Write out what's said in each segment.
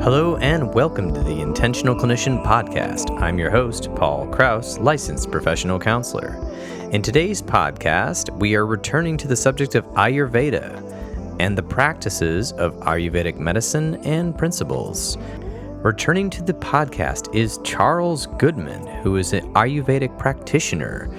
Hello and welcome to the Intentional Clinician Podcast. I'm your host, Paul Krause, licensed professional counselor. In today's podcast, we are returning to the subject of Ayurveda and the practices of Ayurvedic medicine and principles. Returning to the podcast is Charles Goodman, who is an Ayurvedic practitioner.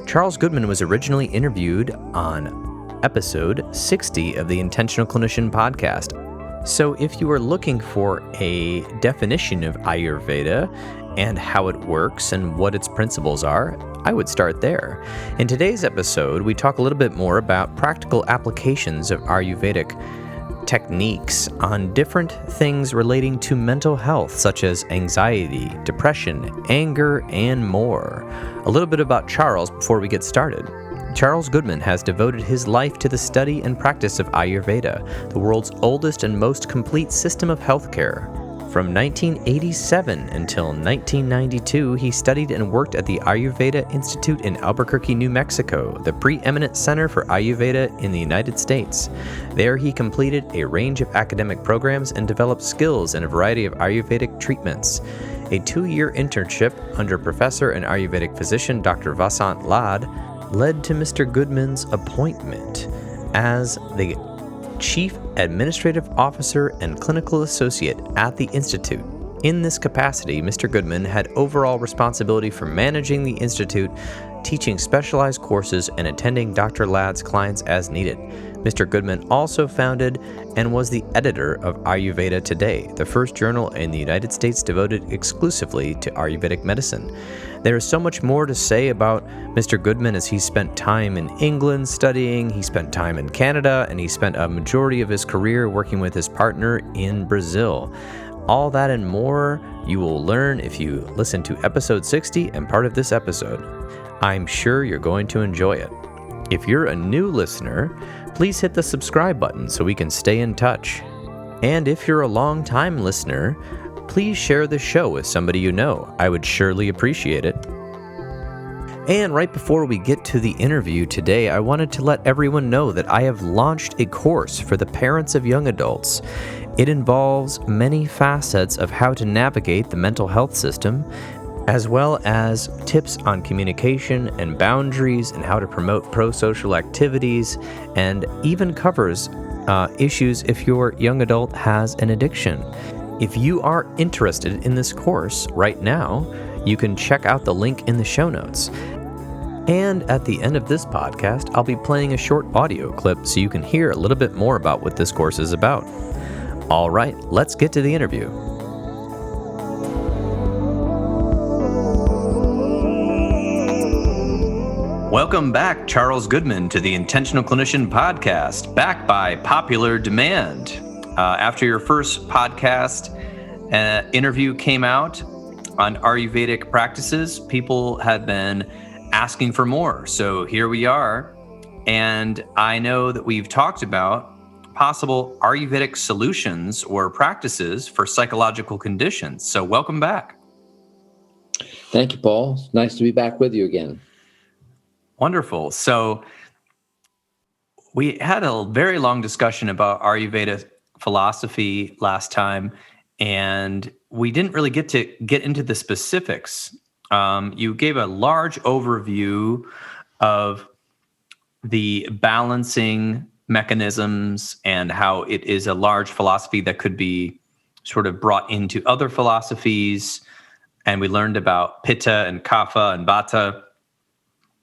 Charles Goodman was originally interviewed on episode 60 of the Intentional Clinician Podcast. So if you are looking for a definition of Ayurveda and how it works and what its principles are, I would start there. In today's episode, we talk a little bit more about practical applications of Ayurvedic techniques on different things relating to mental health, such as anxiety, depression, anger, and more. A little bit about Charles before we get started. Charles Goodman has devoted his life to the study and practice of Ayurveda, the world's oldest and most complete system of healthcare. From 1987 until 1992, he studied and worked at the Ayurveda Institute in Albuquerque, New Mexico, the preeminent center for Ayurveda in the United States. There he completed a range of academic programs and developed skills in a variety of Ayurvedic treatments. A 2-year internship under professor and Ayurvedic physician Dr. Vasant Lad led to Mr. Goodman's appointment as the Chief Administrative Officer and Clinical Associate at the Institute. In this capacity, Mr. Goodman had overall responsibility for managing the Institute, teaching specialized courses, and attending Dr. Ladd's clients as needed. Mr. Goodman also founded and was the editor of Ayurveda Today, the first journal in the United States devoted exclusively to Ayurvedic medicine. There is so much more to say about Mr. Goodman as he spent time in England studying, he spent time in Canada, and he spent a majority of his career working with his partner in Brazil. All that and more you will learn if you listen to episode 60 and part of this episode. I'm sure you're going to enjoy it. If you're a new listener, please hit the subscribe button so we can stay in touch. And if you're a long-time listener, please share the show with somebody you know. I would surely appreciate it. And right before we get to the interview today, I wanted to let everyone know that I have launched a course for the parents of young adults. It involves many facets of how to navigate the mental health system, as well as tips on communication and boundaries and how to promote pro-social activities, and even covers issues if your young adult has an addiction. If you are interested in this course right now, you can check out the link in the show notes. And at the end of this podcast, I'll be playing a short audio clip so you can hear a little bit more about what this course is about. All right, let's get to the interview. Welcome back, Charles Goodman, to the Intentional Clinician Podcast, back by popular demand. After your first podcast interview came out on Ayurvedic practices, people had been asking for more. So here we are. And I know that we've talked about possible Ayurvedic solutions or practices for psychological conditions. So welcome back. Thank you, Paul. It's nice to be back with you again. Wonderful. So we had a very long discussion about Ayurveda philosophy last time, and we didn't really get into the specifics. You gave a large overview of the balancing mechanisms and how it is a large philosophy that could be sort of brought into other philosophies. And we learned about Pitta and Kapha and Vata.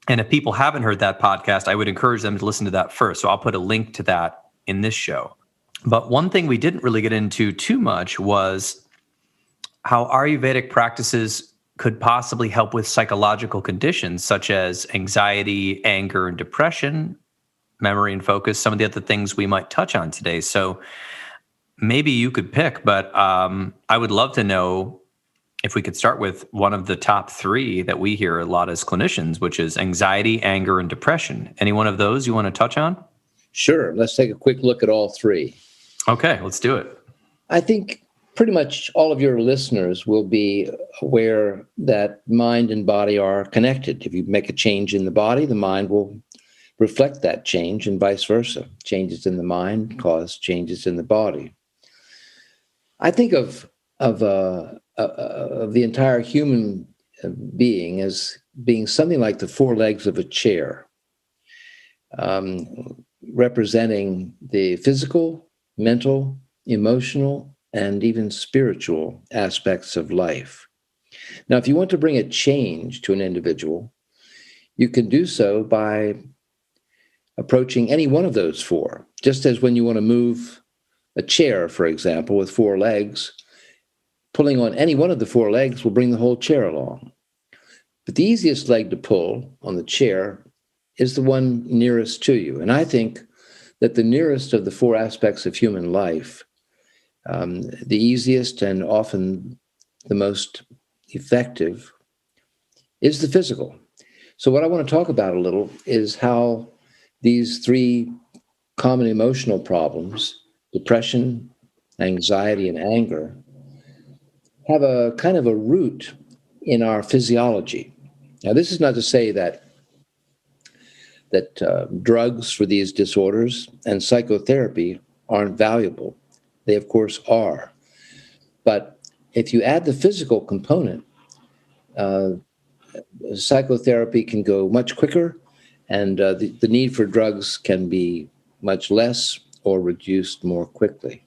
And if people haven't heard that podcast, I would encourage them to listen to that first. So I'll put a link to that in this show. But one thing we didn't really get into too much was how Ayurvedic practices could possibly help with psychological conditions such as anxiety, anger, and depression, memory and focus, some of the other things we might touch on today. So maybe you could pick, but I would love to know if we could start with one of the top 3 that we hear a lot as clinicians, which is anxiety, anger, and depression. Any one of those you want to touch on? Sure. Let's take a quick look at all 3. Okay, let's do it. I think pretty much all of your listeners will be aware that mind and body are connected. If you make a change in the body, the mind will reflect that change, and vice versa. Changes in the mind cause changes in the body. I think of the entire human being as being something like the four legs of a chair, representing the physical, mental, emotional, and even spiritual aspects of life. Now, if you want to bring a change to an individual, you can do so by approaching any one of those four. Just as when you want to move a chair, for example, with four legs, pulling on any one of the four legs will bring the whole chair along. But the easiest leg to pull on the chair is the one nearest to you. And I think that the nearest of the four aspects of human life, the easiest and often the most effective, is the physical. So what I want to talk about a little is how these three common emotional problems, depression, anxiety, and anger, have a kind of a root in our physiology. Now, this is not to say that drugs for these disorders and psychotherapy aren't valuable. They, of course, are. But if you add the physical component, psychotherapy can go much quicker, and the need for drugs can be much less or reduced more quickly.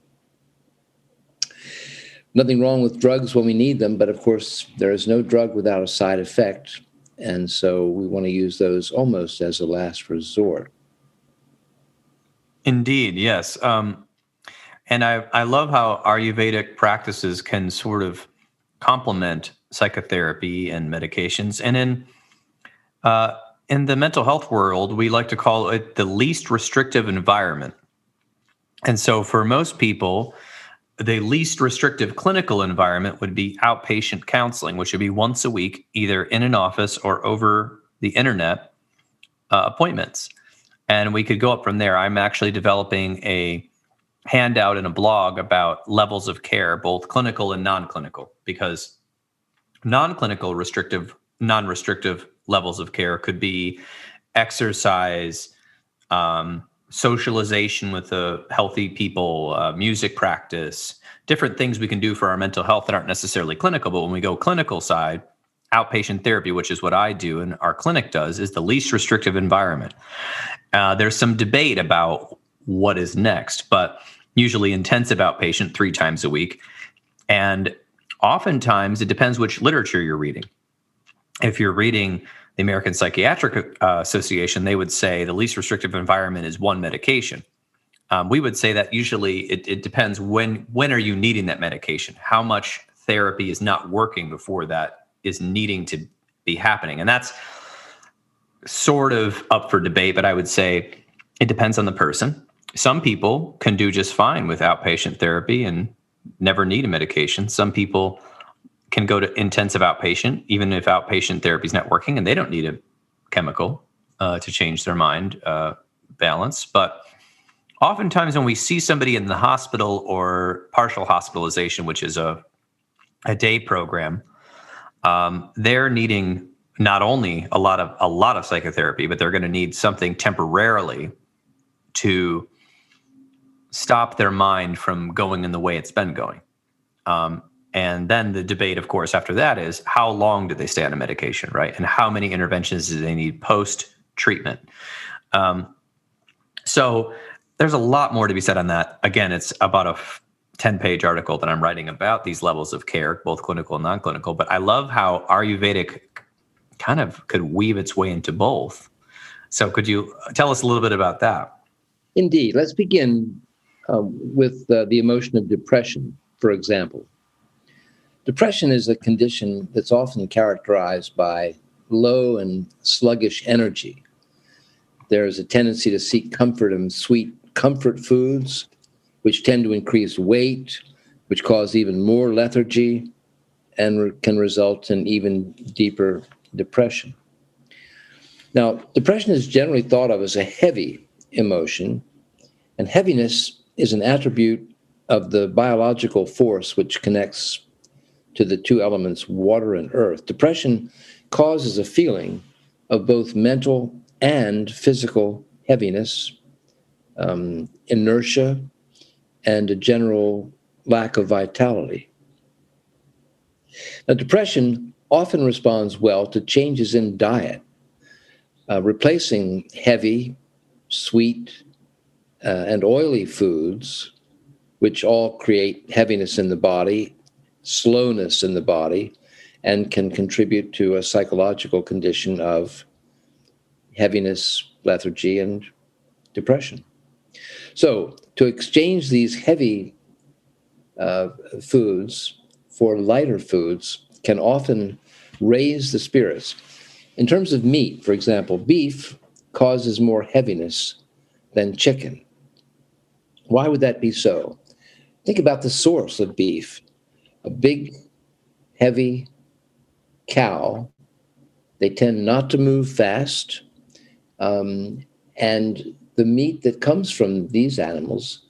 Nothing wrong with drugs when we need them, but of course, there is no drug without a side effect. And so we want to use those almost as a last resort. Indeed, yes. And I love how Ayurvedic practices can sort of complement psychotherapy and medications. And in the mental health world, we like to call it the least restrictive environment. And so for most people, the least restrictive clinical environment would be outpatient counseling, which would be once a week, either in an office or over the internet appointments. And we could go up from there. I'm actually developing a handout and a blog about levels of care, both clinical and non-clinical, because non-clinical non-restrictive levels of care could be exercise, socialization with healthy people, music practice, different things we can do for our mental health that aren't necessarily clinical. But when we go clinical side, outpatient therapy, which is what I do and our clinic does, is the least restrictive environment. There's some debate about what is next, but usually intensive outpatient 3 times a week. And oftentimes it depends which literature you're reading. If you're reading the American Psychiatric Association, they would say the least restrictive environment is one medication. We would say that usually it depends when are you needing that medication, how much therapy is not working before that is needing to be happening. And that's sort of up for debate, but I would say it depends on the person. Some people can do just fine with outpatient therapy and never need a medication. Some people can go to intensive outpatient, even if outpatient therapy is not working, and they don't need a chemical to change their mind balance. But oftentimes when we see somebody in the hospital or partial hospitalization, which is a day program, they're needing not only a lot of psychotherapy, but they're going to need something temporarily to stop their mind from going in the way it's been going. And then the debate, of course, after that is how long do they stay on a medication, right? And how many interventions do they need post-treatment? So there's a lot more to be said on that. Again, it's about a 10-page article that I'm writing about these levels of care, both clinical and non-clinical. But I love how Ayurvedic kind of could weave its way into both. So could you tell us a little bit about that? Indeed. Let's begin with the emotion of depression, for example. Depression is a condition that's often characterized by low and sluggish energy. There's a tendency to seek comfort in sweet comfort foods, which tend to increase weight, which cause even more lethargy, and can result in even deeper depression. Now, depression is generally thought of as a heavy emotion, and heaviness is an attribute of the biological force which connects to the two elements, water and earth. Depression causes a feeling of both mental and physical heaviness, inertia, and a general lack of vitality. Now, depression often responds well to changes in diet, replacing heavy, sweet, and oily foods, which all create heaviness in the body, slowness in the body, and can contribute to a psychological condition of heaviness, lethargy, and depression. So, to exchange these heavy foods for lighter foods can often raise the spirits. In terms of meat, for example, beef causes more heaviness than chicken. Why would that be so? Think about the source of beef. A big, heavy cow. They tend not to move fast. And the meat that comes from these animals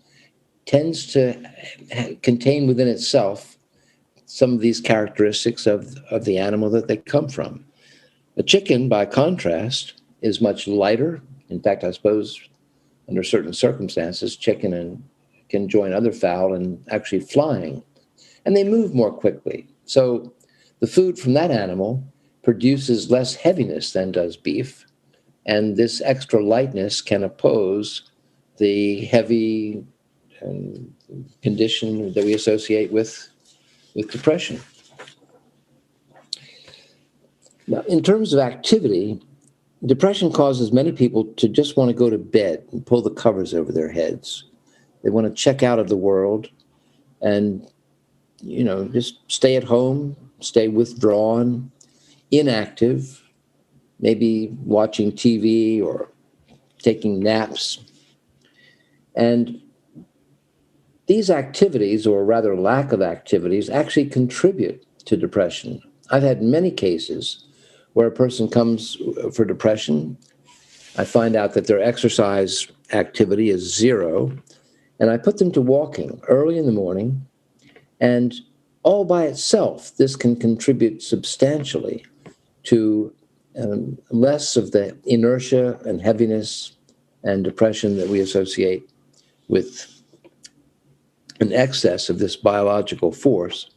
tends to contain within itself some of these characteristics of the animal that they come from. A chicken, by contrast, is much lighter. In fact, I suppose under certain circumstances, chicken can join other fowl in actually flying, and they move more quickly. So the food from that animal produces less heaviness than does beef, and this extra lightness can oppose the heavy condition that we associate with depression. Now, in terms of activity, depression causes many people to just want to go to bed and pull the covers over their heads. They want to check out of the world and, just stay at home, stay withdrawn, inactive, maybe watching TV or taking naps. And these activities, or rather lack of activities, actually contribute to depression. I've had many cases where a person comes for depression. I find out that their exercise activity is zero, and I put them to walking early in the morning, and all by itself, this can contribute substantially to less of the inertia and heaviness and depression that we associate with an excess of this biological force,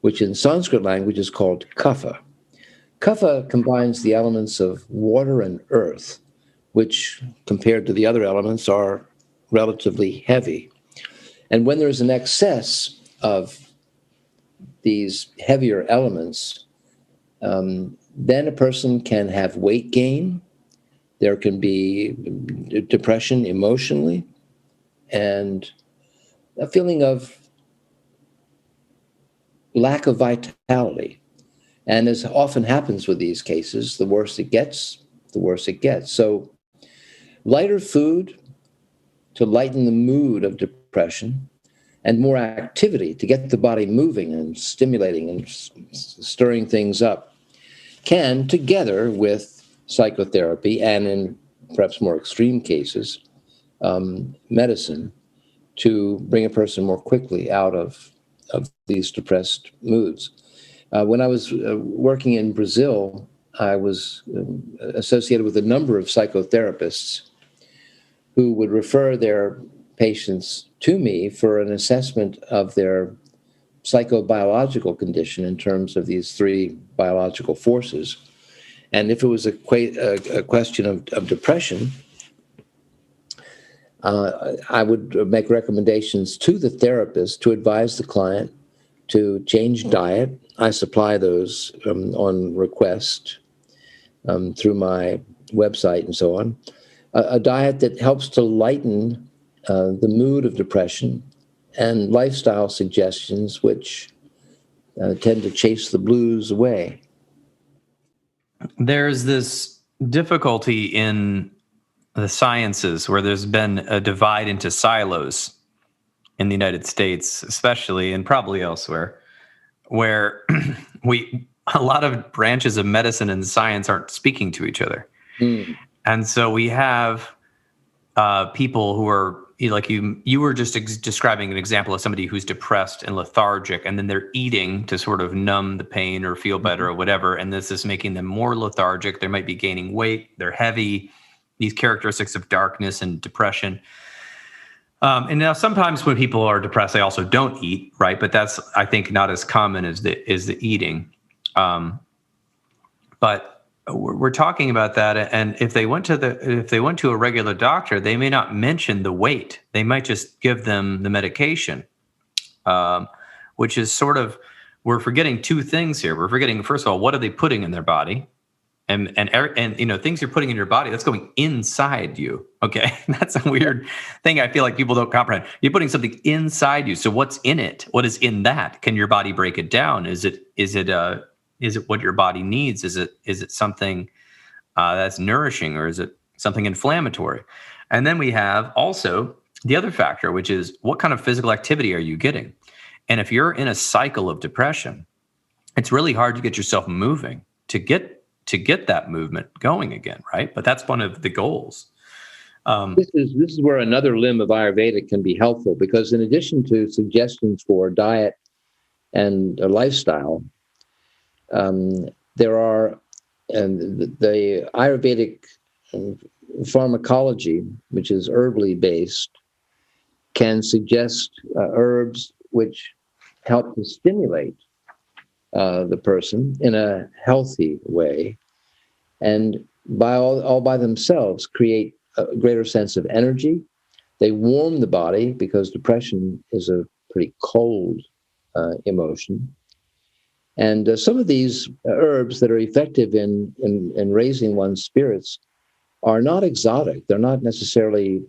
which in Sanskrit language is called kapha. Kapha combines the elements of water and earth, which compared to the other elements are relatively heavy. And when there's an excess of these heavier elements, then a person can have weight gain. There can be depression emotionally, and a feeling of lack of vitality. And as often happens with these cases, the worse it gets, the worse it gets. So lighter food to lighten the mood of depression, and more activity to get the body moving and stimulating and stirring things up, can, together with psychotherapy and in perhaps more extreme cases, medicine, to bring a person more quickly out of these depressed moods. When I was working in Brazil, I was associated with a number of psychotherapists who would refer their patients to me for an assessment of their psychobiological condition in terms of these three biological forces. And if it was a question of depression, I would make recommendations to the therapist to advise the client to change diet. I supply those on request through my website and so on. A diet that helps to lighten the mood of depression, and lifestyle suggestions which tend to chase the blues away. There's this difficulty in the sciences where there's been a divide into silos in the United States, especially, and probably elsewhere, where a lot of branches of medicine and science aren't speaking to each other. Mm. And so we have people who are, like you were just describing an example of somebody who's depressed and lethargic, and then they're eating to sort of numb the pain or feel better or whatever. And this is making them more lethargic. They might be gaining weight. They're heavy. These characteristics of darkness and depression. And now sometimes when people are depressed, they also don't eat, right? But that's, I think, not as common as the eating. But we're talking about that, and if they went to a regular doctor, they may not mention the weight. They might just give them the medication, which is sort of, we're forgetting two things here. We're forgetting, first of all, what are they putting in their body? And things you're putting in your body, that's going inside you. Okay, that's a weird thing. I feel like people don't comprehend. You're putting something inside you. So what's in it? What is in that? Can your body break it down? Is it what your body needs? Is it something that's nourishing, or is it something inflammatory? And then we have also the other factor, which is what kind of physical activity are you getting? And if you're in a cycle of depression, it's really hard to get yourself moving to get that movement going again, right? But that's one of the goals. This is where another limb of Ayurveda can be helpful, because in addition to suggestions for diet and a lifestyle, there are the Ayurvedic pharmacology, which is herbally based, can suggest herbs which help to stimulate the person in a healthy way, and all by themselves create a greater sense of energy. They warm the body, because depression is a pretty cold emotion. And some of these herbs that are effective in raising one's spirits are not exotic. They're not necessarily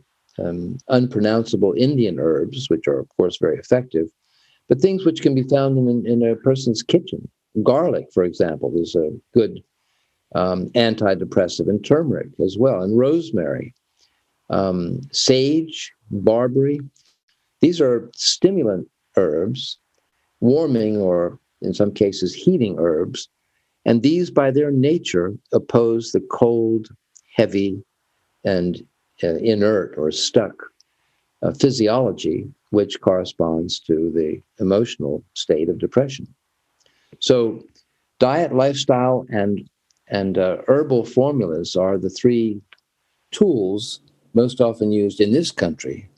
unpronounceable Indian herbs, which are, of course, very effective, but things which can be found in a person's kitchen. Garlic, for example, is a good antidepressant, and turmeric as well, and rosemary, sage, barberry. These are stimulant herbs, warming or in some cases heating herbs, and these by their nature oppose the cold, heavy, and inert or stuck physiology, which corresponds to the emotional state of depression. So diet, lifestyle, and herbal formulas are the three tools most often used in this country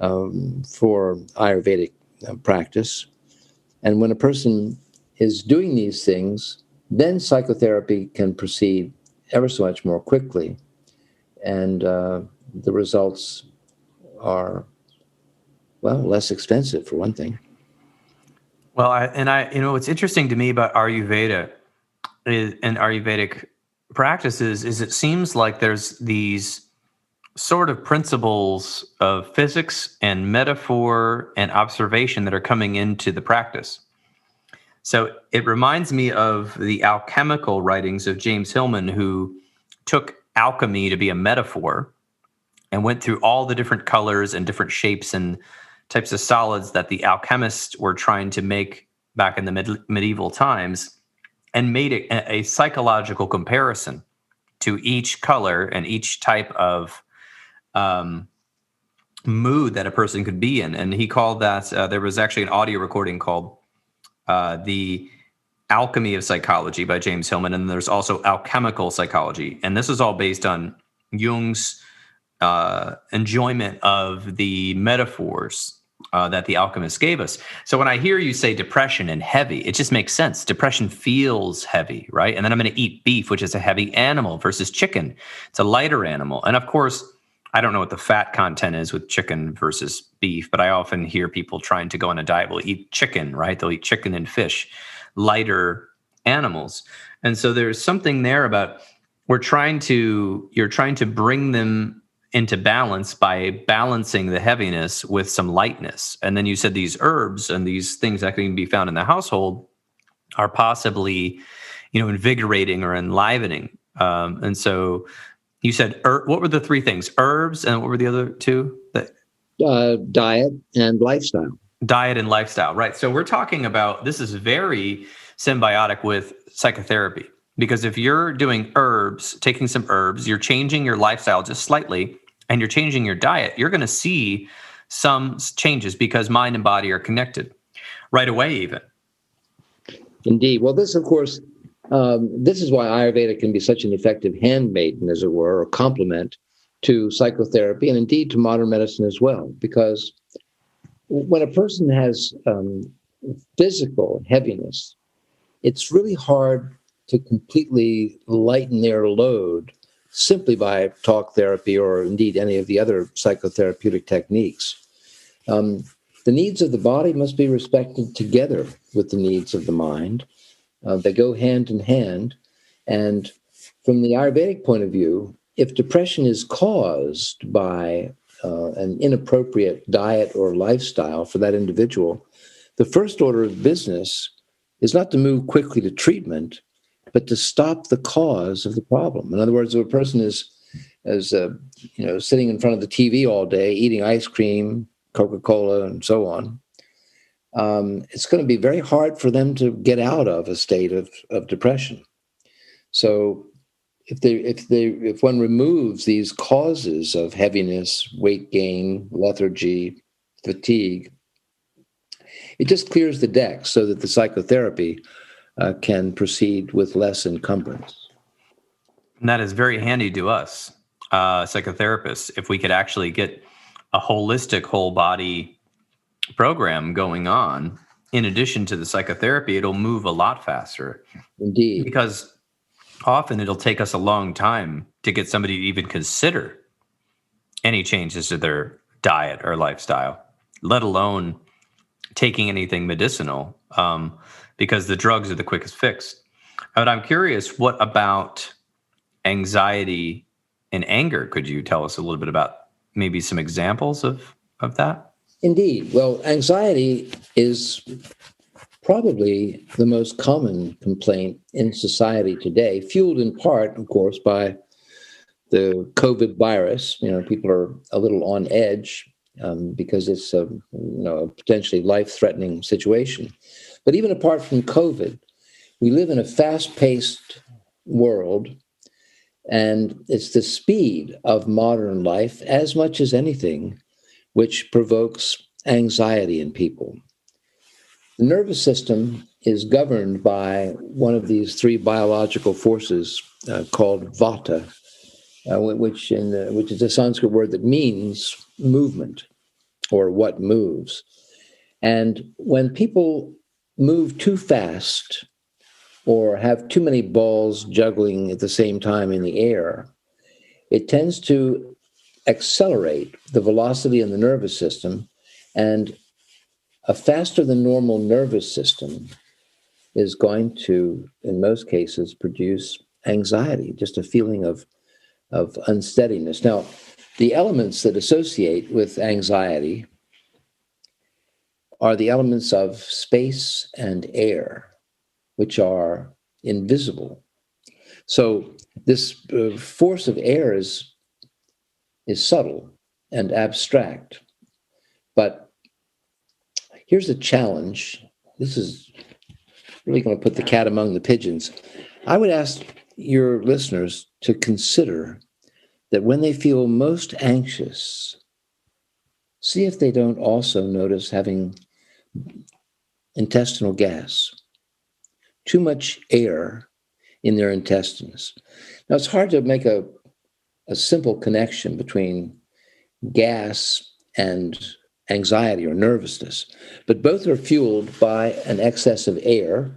for Ayurvedic practice. And when a person is doing these things, then psychotherapy can proceed ever so much more quickly. And the results are, well, less expensive, for one thing. Well, what's interesting to me about Ayurveda and Ayurvedic practices is it seems like there's these sort of principles of physics and metaphor and observation that are coming into the practice. So it reminds me of the alchemical writings of James Hillman, who took alchemy to be a metaphor and went through all the different colors and different shapes and types of solids that the alchemists were trying to make back in the medieval times, and made a psychological comparison to each color and each type of mood that a person could be in. And he called that, there was actually an audio recording called The Alchemy of Psychology by James Hillman. And there's also alchemical psychology. And this is all based on Jung's enjoyment of the metaphors that the alchemists gave us. So when I hear you say depression and heavy, it just makes sense. Depression feels heavy, right? And then I'm going to eat beef, which is a heavy animal, versus chicken. It's a lighter animal. And of course, I don't know what the fat content is with chicken versus beef, but I often hear people trying to go on a diet will eat chicken, right? They'll eat chicken and fish, lighter animals. And so there's something there about you're trying to bring them into balance by balancing the heaviness with some lightness. And then you said these herbs and these things that can be found in the household are possibly, invigorating or enlivening. And so you said, what were the three things? Herbs, and what were the other two? Diet and lifestyle. Diet and lifestyle, right. So we're talking about, this is very symbiotic with psychotherapy, because if you're doing herbs, taking some herbs, you're changing your lifestyle just slightly, and you're changing your diet, you're going to see some changes, because mind and body are connected right away even. Indeed. Well, this, of course, this is why Ayurveda can be such an effective handmaiden, as it were, or complement to psychotherapy and indeed to modern medicine as well. Because when a person has physical heaviness, it's really hard to completely lighten their load simply by talk therapy or indeed any of the other psychotherapeutic techniques. The needs of the body must be respected together with the needs of the mind. They go hand in hand. And from the Ayurvedic point of view, if depression is caused by an inappropriate diet or lifestyle for that individual, the first order of business is not to move quickly to treatment, but to stop the cause of the problem. In other words, if a person is sitting in front of the TV all day, eating ice cream, Coca-Cola, and so on, it's going to be very hard for them to get out of a state of depression. So if one removes these causes of heaviness, weight gain, lethargy, fatigue, it just clears the deck so that the psychotherapy can proceed with less encumbrance. And that is very handy to us, psychotherapists, if we could actually get a holistic whole body program going on. In addition to the psychotherapy, it'll move a lot faster. Indeed. Because often it'll take us a long time to get somebody to even consider any changes to their diet or lifestyle, let alone taking anything medicinal, because the drugs are the quickest fix. But I'm curious, what about anxiety and anger? Could you tell us a little bit about maybe some examples of that? Indeed. Well, anxiety is probably the most common complaint in society today, fueled in part, of course, by the COVID virus. People are a little on edge because it's a potentially life-threatening situation. But even apart from COVID, we live in a fast-paced world, and it's the speed of modern life, as much as anything, which provokes anxiety in people. The nervous system is governed by one of these three biological forces called vata, which is a Sanskrit word that means movement, or what moves. And when people move too fast or have too many balls juggling at the same time in the air, it tends to accelerate the velocity in the nervous system, and a faster than normal nervous system is going to, in most cases, produce anxiety, just a feeling of unsteadiness. Now, the elements that associate with anxiety are the elements of space and air, which are invisible. So this force of air is subtle and abstract. But here's a challenge. This is really going to put the cat among the pigeons. I would ask your listeners to consider that when they feel most anxious, see if they don't also notice having intestinal gas, too much air in their intestines. Now, it's hard to make a simple connection between gas and anxiety or nervousness, but both are fueled by an excess of air,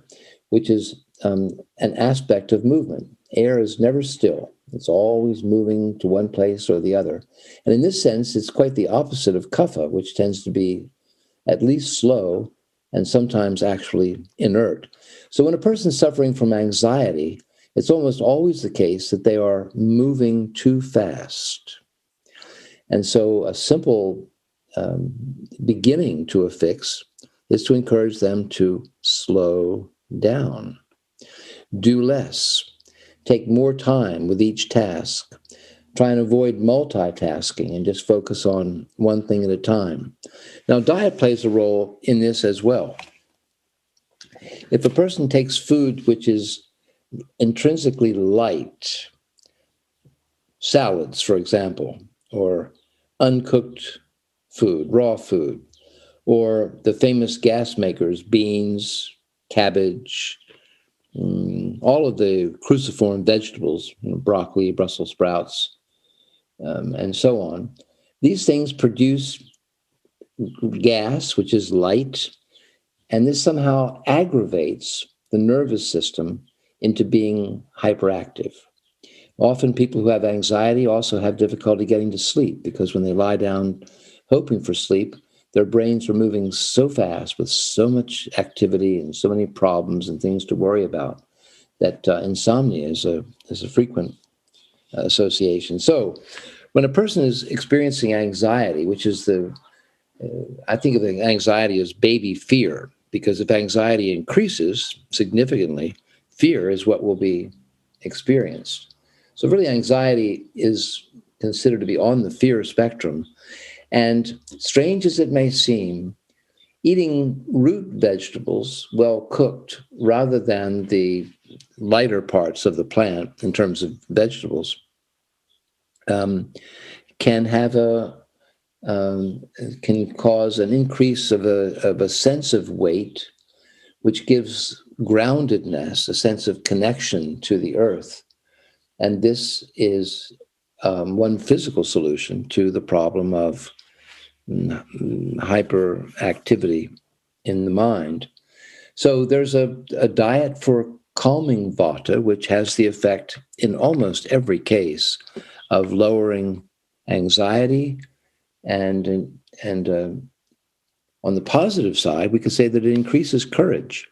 which is an aspect of movement. Air is never still. It's always moving to one place or the other. And in this sense, it's quite the opposite of kapha, which tends to be at least slow and sometimes actually inert. So when a person's suffering from anxiety, it's almost always the case that they are moving too fast. And so a simple beginning to a fix is to encourage them to slow down, do less, take more time with each task, try and avoid multitasking and just focus on one thing at a time. Now, diet plays a role in this as well. If a person takes food which is intrinsically light, salads, for example, or uncooked food, raw food, or the famous gas makers, beans, cabbage, all of the cruciform vegetables, broccoli, Brussels sprouts, and so on. These things produce gas, which is light, and this somehow aggravates the nervous system into being hyperactive. Often people who have anxiety also have difficulty getting to sleep because when they lie down hoping for sleep, their brains are moving so fast with so much activity and so many problems and things to worry about that insomnia is a frequent association. So when a person is experiencing anxiety, which is I think of anxiety as baby fear, because if anxiety increases significantly, fear is what will be experienced. So really, anxiety is considered to be on the fear spectrum. And strange as it may seem, eating root vegetables, well cooked, rather than the lighter parts of the plant in terms of vegetables, can have can cause an increase of a sense of weight, which gives groundedness, a sense of connection to the earth. And this is one physical solution to the problem of hyperactivity in the mind. So there's a diet for calming vata, which has the effect in almost every case of lowering anxiety, and on the positive side, we could say that it increases courage.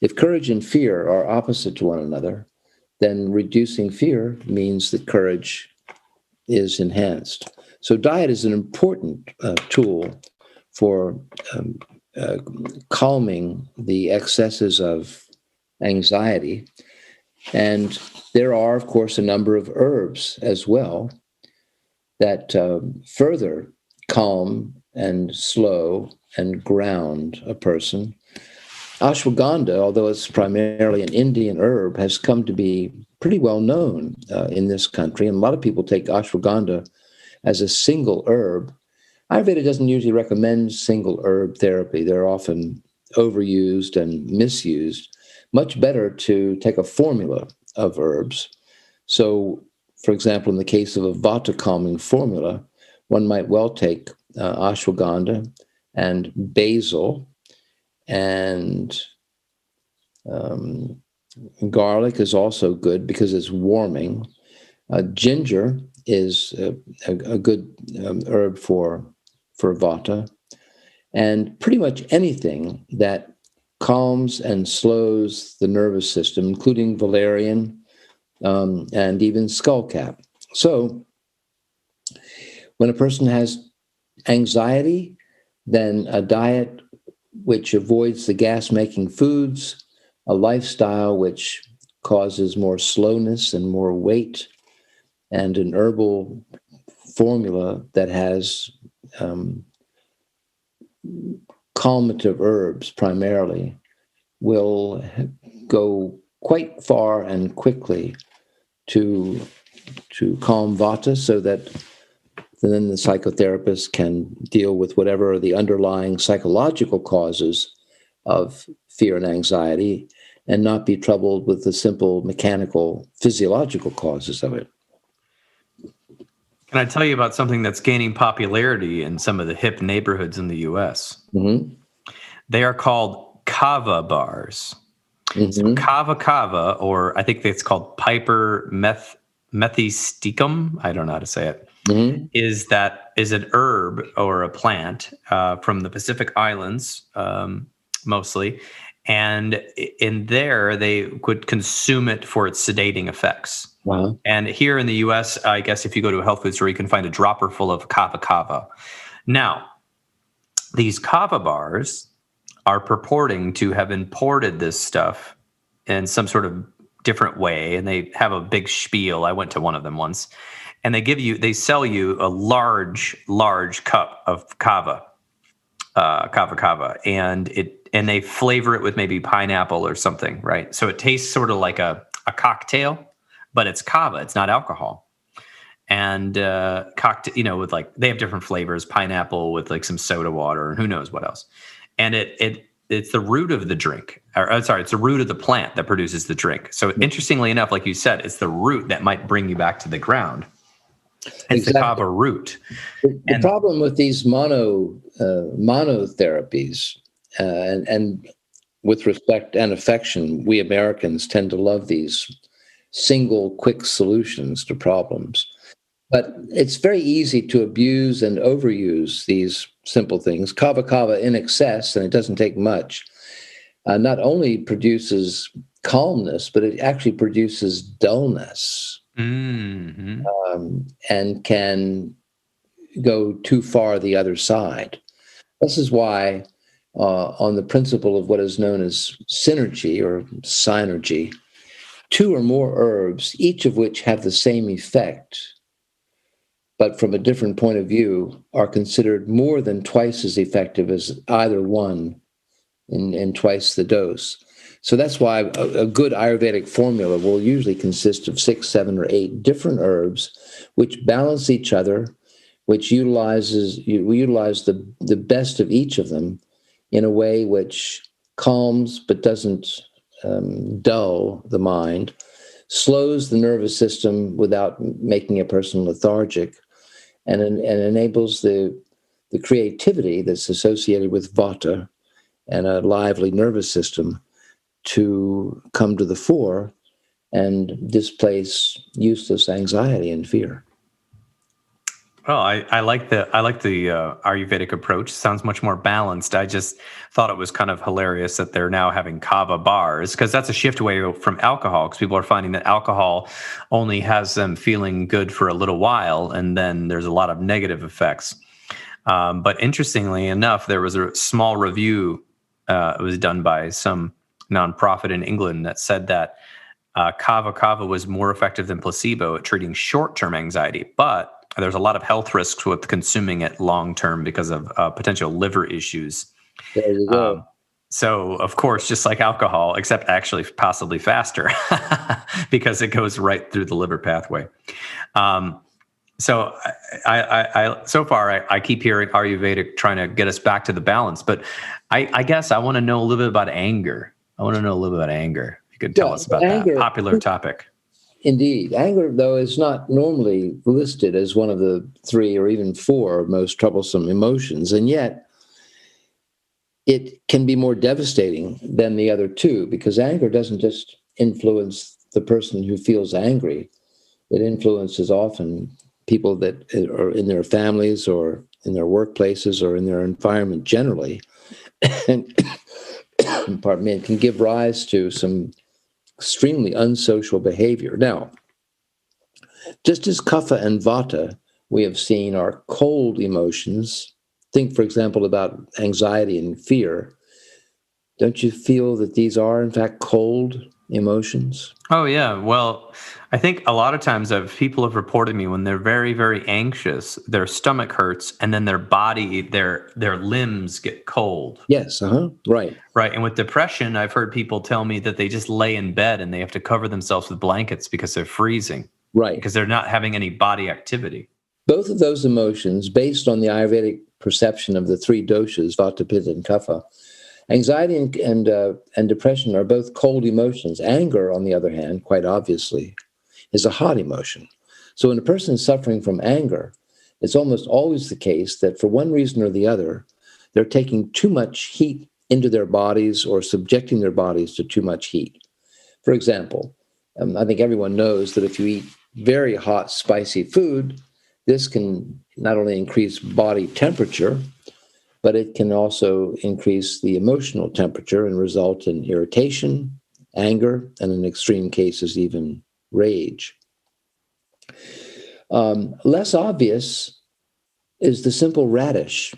If courage and fear are opposite to one another, then reducing fear means that courage is enhanced. So diet is an important tool for calming the excesses of anxiety. And there are, of course, a number of herbs as well that further calm and slow and ground a person. Ashwagandha, although it's primarily an Indian herb, has come to be pretty well known in this country. And a lot of people take ashwagandha as a single herb. Ayurveda doesn't usually recommend single herb therapy. They're often overused and misused. Much better to take a formula of herbs. So, for example, in the case of a vata calming formula, one might well take ashwagandha and basil and garlic is also good because it's warming. Ginger is a good herb for vata, and pretty much anything that calms and slows the nervous system, including valerian and even skullcap. So when a person has anxiety, then a diet which avoids the gas-making foods, a lifestyle which causes more slowness and more weight, and an herbal formula that has calmative herbs primarily will go quite far and quickly to calm vata, so that then the psychotherapist can deal with whatever are the underlying psychological causes of fear and anxiety and not be troubled with the simple mechanical physiological causes of it. Can I tell you about something that's gaining popularity in some of the hip neighborhoods in the U.S.? Mm-hmm. They are called kava bars. Mm-hmm. So kava, or I think it's called Piper methysticum. I don't know how to say it. Mm-hmm. Is an herb or a plant from the Pacific Islands, mostly. And in there, they could consume it for its sedating effects. Wow. And here in the U.S., I guess if you go to a health food store, you can find a dropper full of kava. Now, these kava bars are purporting to have imported this stuff in some sort of different way, and they have a big spiel. I went to one of them once, and they sell you a large cup of kava, and they flavor it with maybe pineapple or something, right? So it tastes sort of like a cocktail, but it's kava. It's not alcohol. And cocktail, with they have different flavors, pineapple with some soda water and who knows what else. And it's the root of the drink, it's the root of the plant that produces the drink. So interestingly enough, like you said, it's the root that might bring you back to the ground. It's the Exactly. kava root. The And problem with these monotherapies, and with respect and affection, we Americans tend to love these single, quick solutions to problems. But it's very easy to abuse and overuse these simple things. Kava kava in excess, and it doesn't take much, not only produces calmness, but it actually produces dullness, mhm. and can go too far the other side. This is why, on the principle of what is known as synergy or synergy, two or more herbs, each of which have the same effect, but from a different point of view, are considered more than twice as effective as either one in twice the dose. So that's why a good Ayurvedic formula will usually consist of 6, 7, or 8 different herbs, which balance each other, which utilize the best of each of them in a way which calms but doesn't dull the mind, slows the nervous system without making a person lethargic, and enables the creativity that's associated with vata and a lively nervous system to come to the fore and displace useless anxiety and fear. Well, I like the Ayurvedic approach. Sounds much more balanced. I just thought it was kind of hilarious that they're now having kava bars, because that's a shift away from alcohol, because people are finding that alcohol only has them feeling good for a little while, and then there's a lot of negative effects. But interestingly enough, there was a small review. It was done by some nonprofit in England that said that kava was more effective than placebo at treating short-term anxiety, but there's a lot of health risks with consuming it long-term because of potential liver issues. There you go. So, of course, just like alcohol, except actually possibly faster, because it goes right through the liver pathway. So, so far, I keep hearing Ayurvedic trying to get us back to the balance, but I guess I want to know a little bit about anger. If you could tell us about that Anger, popular topic. indeed. Anger, though, is not normally listed as one of the 3 or even 4 most troublesome emotions, and yet it can be more devastating than the other 2, because anger doesn't just influence the person who feels angry. It influences often people that are in their families or in their workplaces or in their environment generally. And pardon me, it can give rise to some extremely unsocial behavior. Now, just as kapha and vata, we have seen, are cold emotions. Think, for example, about anxiety and fear. Don't you feel that these are, in fact, cold emotions? Oh yeah. Well, I think a lot of times people have reported me when they're very, very anxious, their stomach hurts, and then their body, their limbs get cold. Yes, right. Right. And with depression, I've heard people tell me that they just lay in bed and they have to cover themselves with blankets because they're freezing, Right. because they're not having any body activity. Both of those emotions, based on the Ayurvedic perception of the 3 doshas, vata, pitta, and kapha, anxiety and depression are both cold emotions. Anger, on the other hand, quite obviously, is a hot emotion. So when a person is suffering from anger, it's almost always the case that for one reason or the other, they're taking too much heat into their bodies or subjecting their bodies to too much heat. For example, I think everyone knows that if you eat very hot, spicy food, this can not only increase body temperature, but it can also increase the emotional temperature and result in irritation, anger, and in extreme cases, even rage. Less obvious is the simple radish.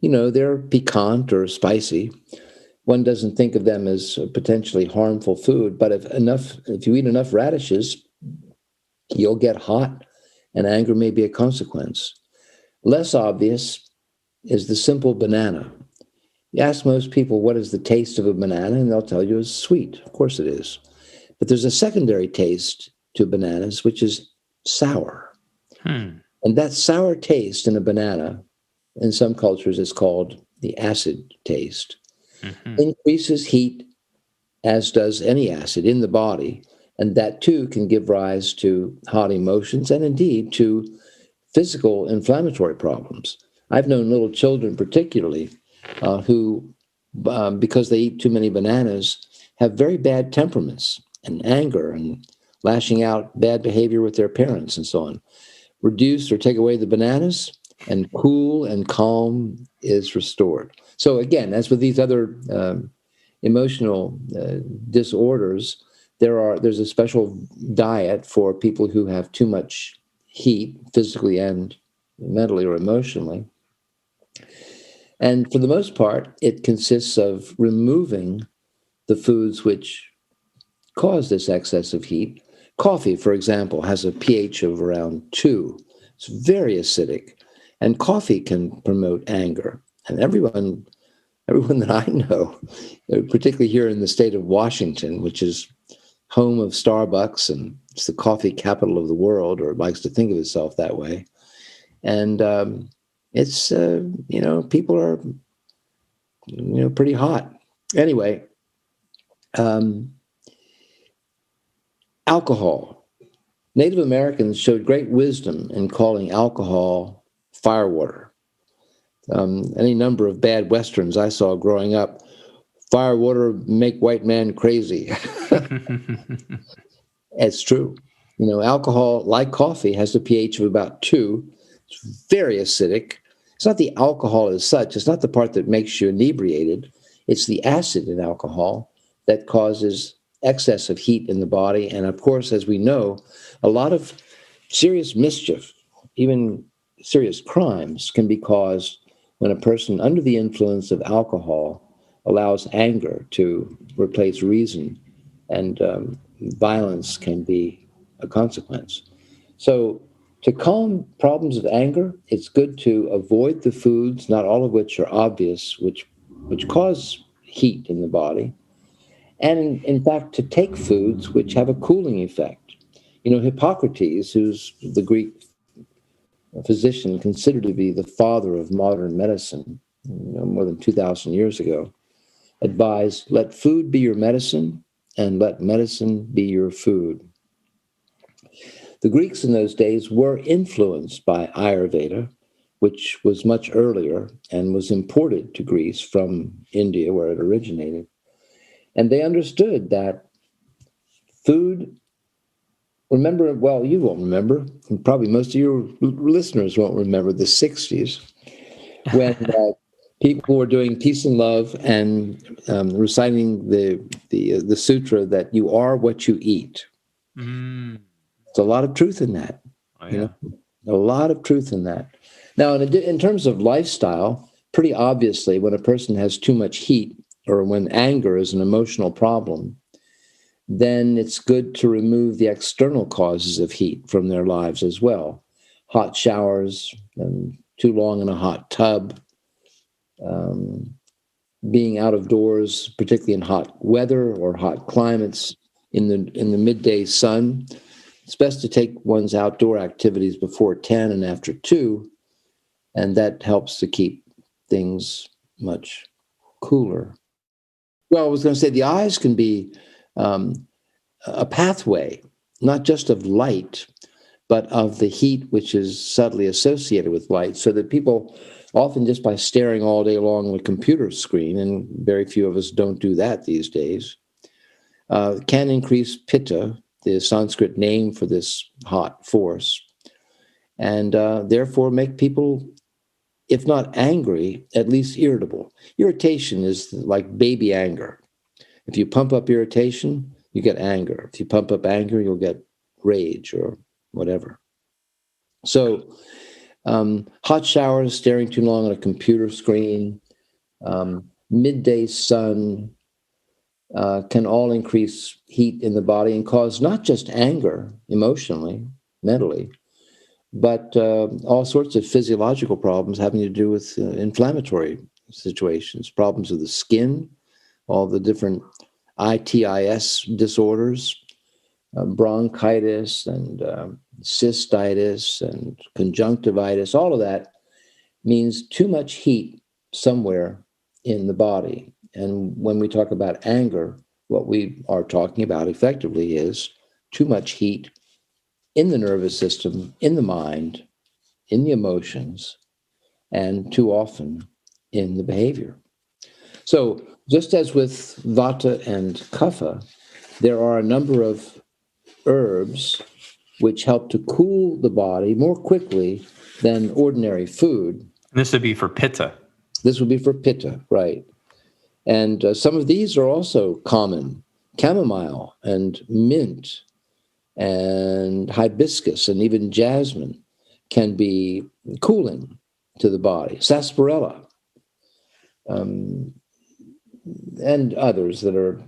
They're piquant or spicy. One doesn't think of them as potentially harmful food, but if you eat enough radishes, you'll get hot, and anger may be a consequence. Less obvious is the simple banana. You ask most people what is the taste of a banana, and they'll tell you it's sweet. Of course it is. But there's a secondary taste to bananas, which is sour. And that sour taste in a banana, in some cultures, is called the acid taste. Increases heat, as does any acid in the body, and that too can give rise to hot emotions and indeed to physical inflammatory problems. I've known little children particularly who, because they eat too many bananas, have very bad temperaments and anger and lashing out, bad behavior with their parents and so on. Reduce or take away the bananas, and cool and calm is restored. So again, as with these other emotional disorders, there's a special diet for people who have too much heat, physically and mentally or emotionally. And for the most part, it consists of removing the foods which cause this excess of heat. Coffee, for example, has a pH of around 2. It's very acidic. And coffee can promote anger. And everyone that I know, particularly here in the state of Washington, which is home of Starbucks and it's the coffee capital of the world, or likes to think of itself that way. And it's, people are, pretty hot. Anyway, alcohol. Native Americans showed great wisdom in calling alcohol firewater. Any number of bad Westerns I saw growing up, firewater make white man crazy. It's true. Alcohol, like coffee, has a pH of about 2. It's very acidic. It's not the alcohol as such. It's not the part that makes you inebriated. It's the acid in alcohol that causes excess of heat in the body. And of course, as we know, a lot of serious mischief, even serious crimes, can be caused when a person under the influence of alcohol allows anger to replace reason, and violence can be a consequence. So to calm problems of anger, it's good to avoid the foods, not all of which are obvious, which cause heat in the body. And in fact, to take foods which have a cooling effect. Hippocrates, who's the Greek physician considered to be the father of modern medicine, more than 2,000 years ago, advised, let food be your medicine and let medicine be your food. The Greeks in those days were influenced by Ayurveda, which was much earlier and was imported to Greece from India, where it originated. And they understood that food, remember, well, you won't remember, and probably most of your listeners won't remember the 60s, when people were doing peace and love and reciting the sutra that you are what you eat. Mm. There's a lot of truth in that. Oh, yeah. A lot of truth in that. Now, in terms of lifestyle, pretty obviously, when a person has too much heat or when anger is an emotional problem, then it's good to remove the external causes of heat from their lives as well. Hot showers, and too long in a hot tub, being out of doors, particularly in hot weather or hot climates, in the midday sun. It's best to take one's outdoor activities before 10 and after 2, and that helps to keep things much cooler. Well, I was going to say the eyes can be a pathway, not just of light, but of the heat which is subtly associated with light, so that people often just by staring all day long at a computer screen, and very few of us don't do that these days, can increase pitta, the Sanskrit name for this hot force, and therefore make people, if not angry, at least irritable. Irritation is like baby anger. If you pump up irritation, you get anger. If you pump up anger, you'll get rage or whatever. So hot showers, staring too long on a computer screen, midday sun, can all increase heat in the body and cause not just anger emotionally, mentally, but all sorts of physiological problems having to do with inflammatory situations, problems of the skin, all the different ITIS disorders, bronchitis and cystitis and conjunctivitis. All of that means too much heat somewhere in the body. And when we talk about anger, what we are talking about effectively is too much heat in the nervous system, in the mind, in the emotions and too often in the behavior. So just as with vata and kapha, there are a number of herbs which help to cool the body more quickly than ordinary food. This would be for pitta. This would be for pitta, right. And some of these are also common. Chamomile and mint and hibiscus and even jasmine can be cooling to the body. Sarsaparilla, and others that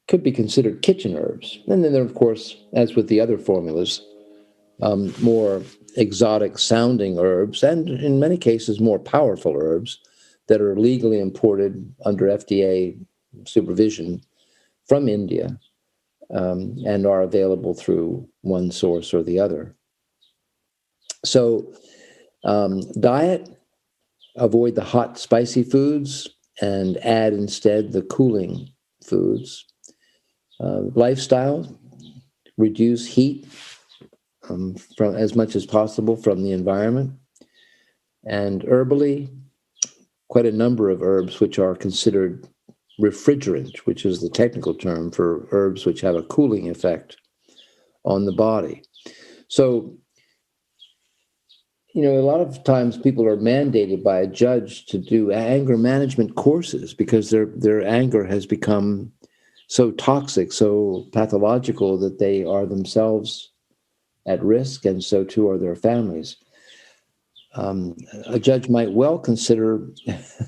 could be considered kitchen herbs. And then there, of course, as with the other formulas, more exotic sounding herbs, and in many cases more powerful herbs that are legally imported under FDA supervision from India, and are available through one source or the other. So diet, avoid the hot, spicy foods and add instead the cooling foods. Lifestyle, reduce heat from as much as possible from the environment. And herbally, quite a number of herbs which are considered refrigerant, which is the technical term for herbs which have a cooling effect on the body. So, a lot of times people are mandated by a judge to do anger management courses because their anger has become so toxic, so pathological that they are themselves at risk, and so too are their families. A judge might well consider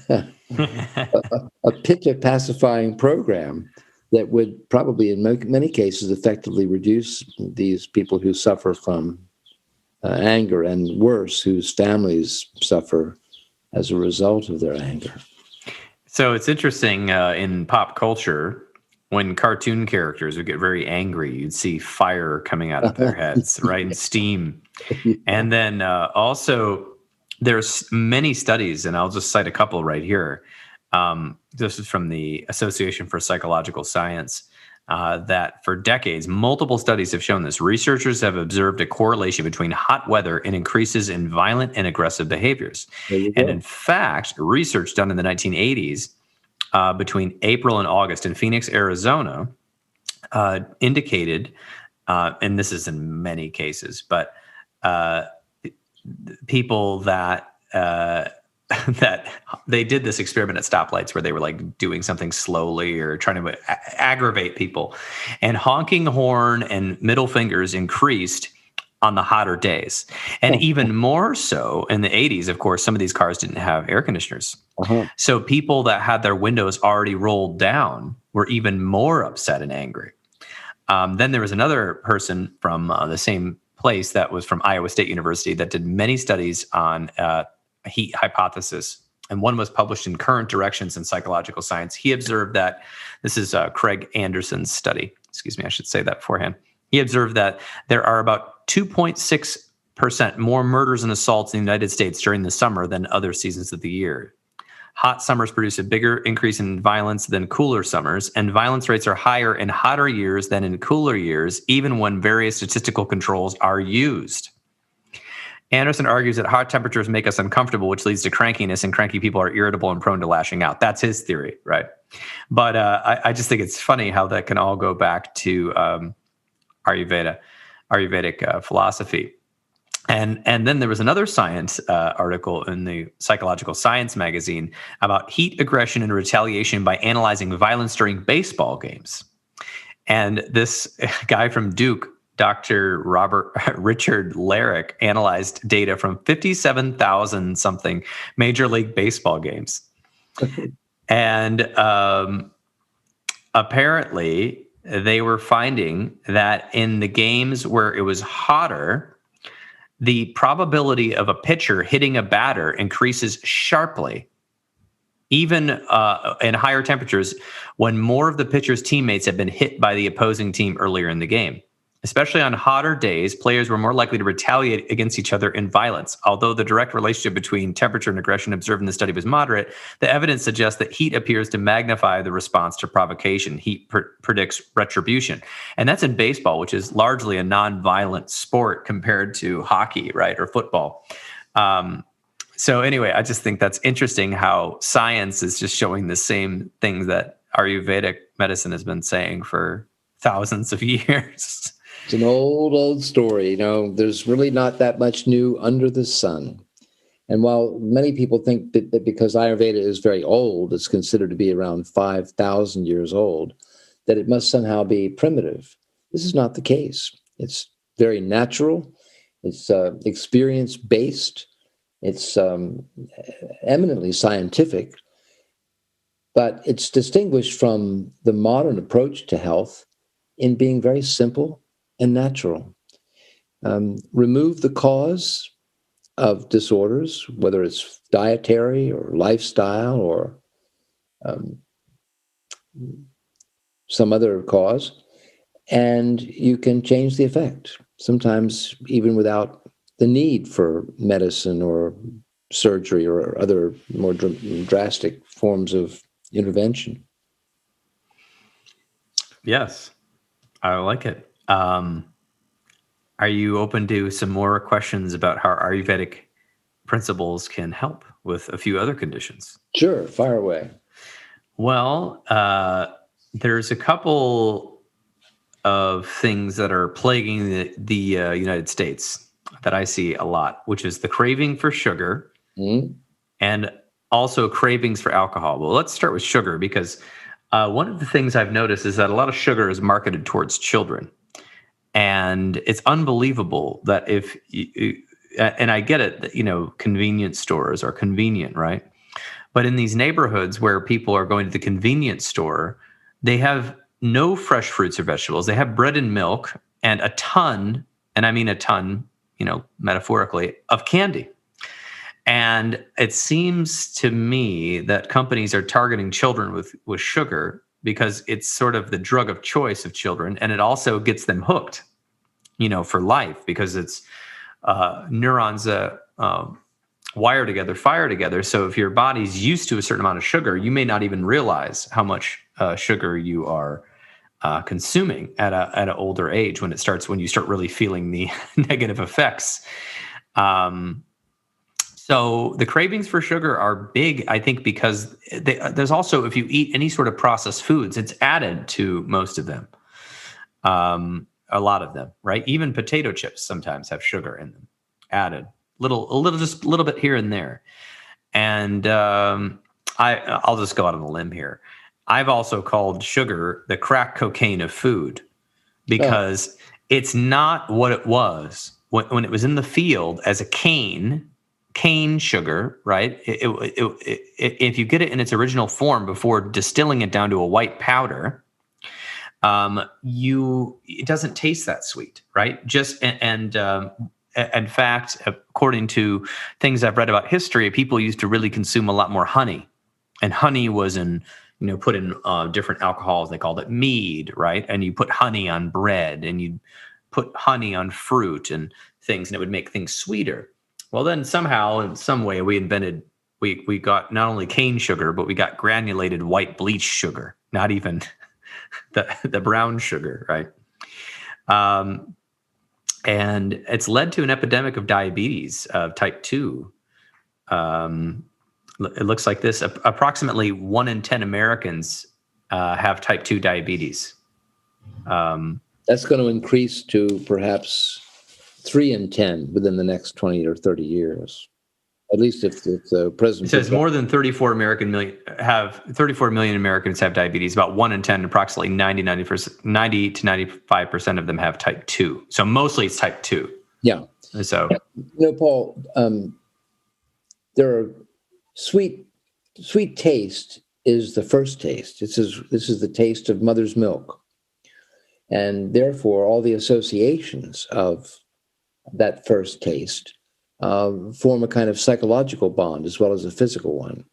a pitta pacifying program that would probably, in many cases, effectively reduce these people who suffer from anger, and worse, whose families suffer as a result of their anger. So it's interesting in pop culture, when cartoon characters would get very angry, you'd see fire coming out of their heads, right? And steam. And then also, there's many studies, and I'll just cite a couple right here. This is from the Association for Psychological Science, that for decades, multiple studies have shown this. Researchers have observed a correlation between hot weather and increases in violent and aggressive behaviors. And in fact, research done in the 1980s between April and August in Phoenix, Arizona, indicated, and this is in many cases, but people that that they did this experiment at stoplights where they were like doing something slowly or trying to aggravate people, and honking horn and middle fingers increased on the hotter days. And even more so in the 80s, of course, some of these cars didn't have air conditioners. So people that had their windows already rolled down were even more upset and angry. Then there was another person from the same place that was from Iowa State University that did many studies on heat hypothesis. And one was published in Current Directions in Psychological Science. He observed that, this is Craig Anderson's study. Excuse me, I should say that beforehand. He observed that there are about 2.6% more murders and assaults in the United States during the summer than other seasons of the year. Hot summers produce a bigger increase in violence than cooler summers, and violence rates are higher in hotter years than in cooler years, even when various statistical controls are used. Anderson argues that hot temperatures make us uncomfortable, which leads to crankiness, and cranky people are irritable and prone to lashing out. That's his theory, right? But I just think it's funny how that can all go back to Ayurvedic philosophy. And then there was another science article in the Psychological Science magazine about heat aggression and retaliation by analyzing violence during baseball games. And this guy from Duke, Dr. Richard Larrick, analyzed data from 57,000 something Major League Baseball games. And apparently they were finding that in the games where it was hotter, the probability of a pitcher hitting a batter increases sharply, even in higher temperatures, when more of the pitcher's teammates have been hit by the opposing team earlier in the game. Especially on hotter days, players were more likely to retaliate against each other in violence. Although the direct relationship between temperature and aggression observed in the study was moderate, the evidence suggests that heat appears to magnify the response to provocation. Heat predicts retribution. And that's in baseball, which is largely a non-violent sport compared to hockey, right, or football. So anyway, I just think that's interesting how science is just showing the same things that Ayurvedic medicine has been saying for thousands of years. It's an old story. There's really not that much new under the sun. And while many people think that because Ayurveda is very old, it's considered to be around 5,000 years old, that it must somehow be primitive. This is not the case. It's very natural. It's experience-based. It's eminently scientific. But it's distinguished from the modern approach to health in being very simple and natural. Remove the cause of disorders, whether it's dietary or lifestyle or some other cause, and you can change the effect, sometimes even without the need for medicine or surgery or other more drastic forms of intervention. Yes, I like it. Are you open to some more questions about how Ayurvedic principles can help with a few other conditions? Sure, fire away. Well, there's a couple of things that are plaguing the United States that I see a lot, which is the craving for sugar and also cravings for alcohol. Well, let's start with sugar because one of the things I've noticed is that a lot of sugar is marketed towards children. And it's unbelievable that if you, and I get it, that, convenience stores are convenient, right? But in these neighborhoods where people are going to the convenience store, they have no fresh fruits or vegetables. They have bread and milk and a ton, and I mean a ton, metaphorically, of candy. And it seems to me that companies are targeting children with sugar because it's sort of the drug of choice of children, and it also gets them hooked, for life because it's neurons wire together, fire together. So if your body's used to a certain amount of sugar, you may not even realize how much sugar you are consuming at an older age when you start really feeling the negative effects. So the cravings for sugar are big, I think, because there's also, if you eat any sort of processed foods, it's added to most of them, a lot of them, right? Even potato chips sometimes have sugar in them, added, just a little bit here and there. And I'll just go out on a limb here. I've also called sugar the crack cocaine of food because it's not what it was when it was in the field as a cane sugar, right? If you get it in its original form before distilling it down to a white powder, it doesn't taste that sweet, right? In fact, according to things I've read about history, people used to really consume a lot more honey, and honey was put in different alcohols. They called it mead, right? And you put honey on bread, and you put honey on fruit and things, and it would make things sweeter. Well, then somehow, in some way, we got not only cane sugar, but we got granulated white bleach sugar, not even the brown sugar, right? And it's led to an epidemic of diabetes of type 2. It looks like this. Approximately 1 in 10 Americans have type 2 diabetes. That's going to increase to perhaps 3 in 10 within the next 20 or 30 years. At least if the president... It says more than 34 million Americans have diabetes. About 1 in 10, approximately 90 to 95% of them have type 2. So mostly it's type 2. Yeah. So, Paul, there are sweet taste is the first taste. This is the taste of mother's milk. And therefore, all the associations of that first taste form a kind of psychological bond as well as a physical one.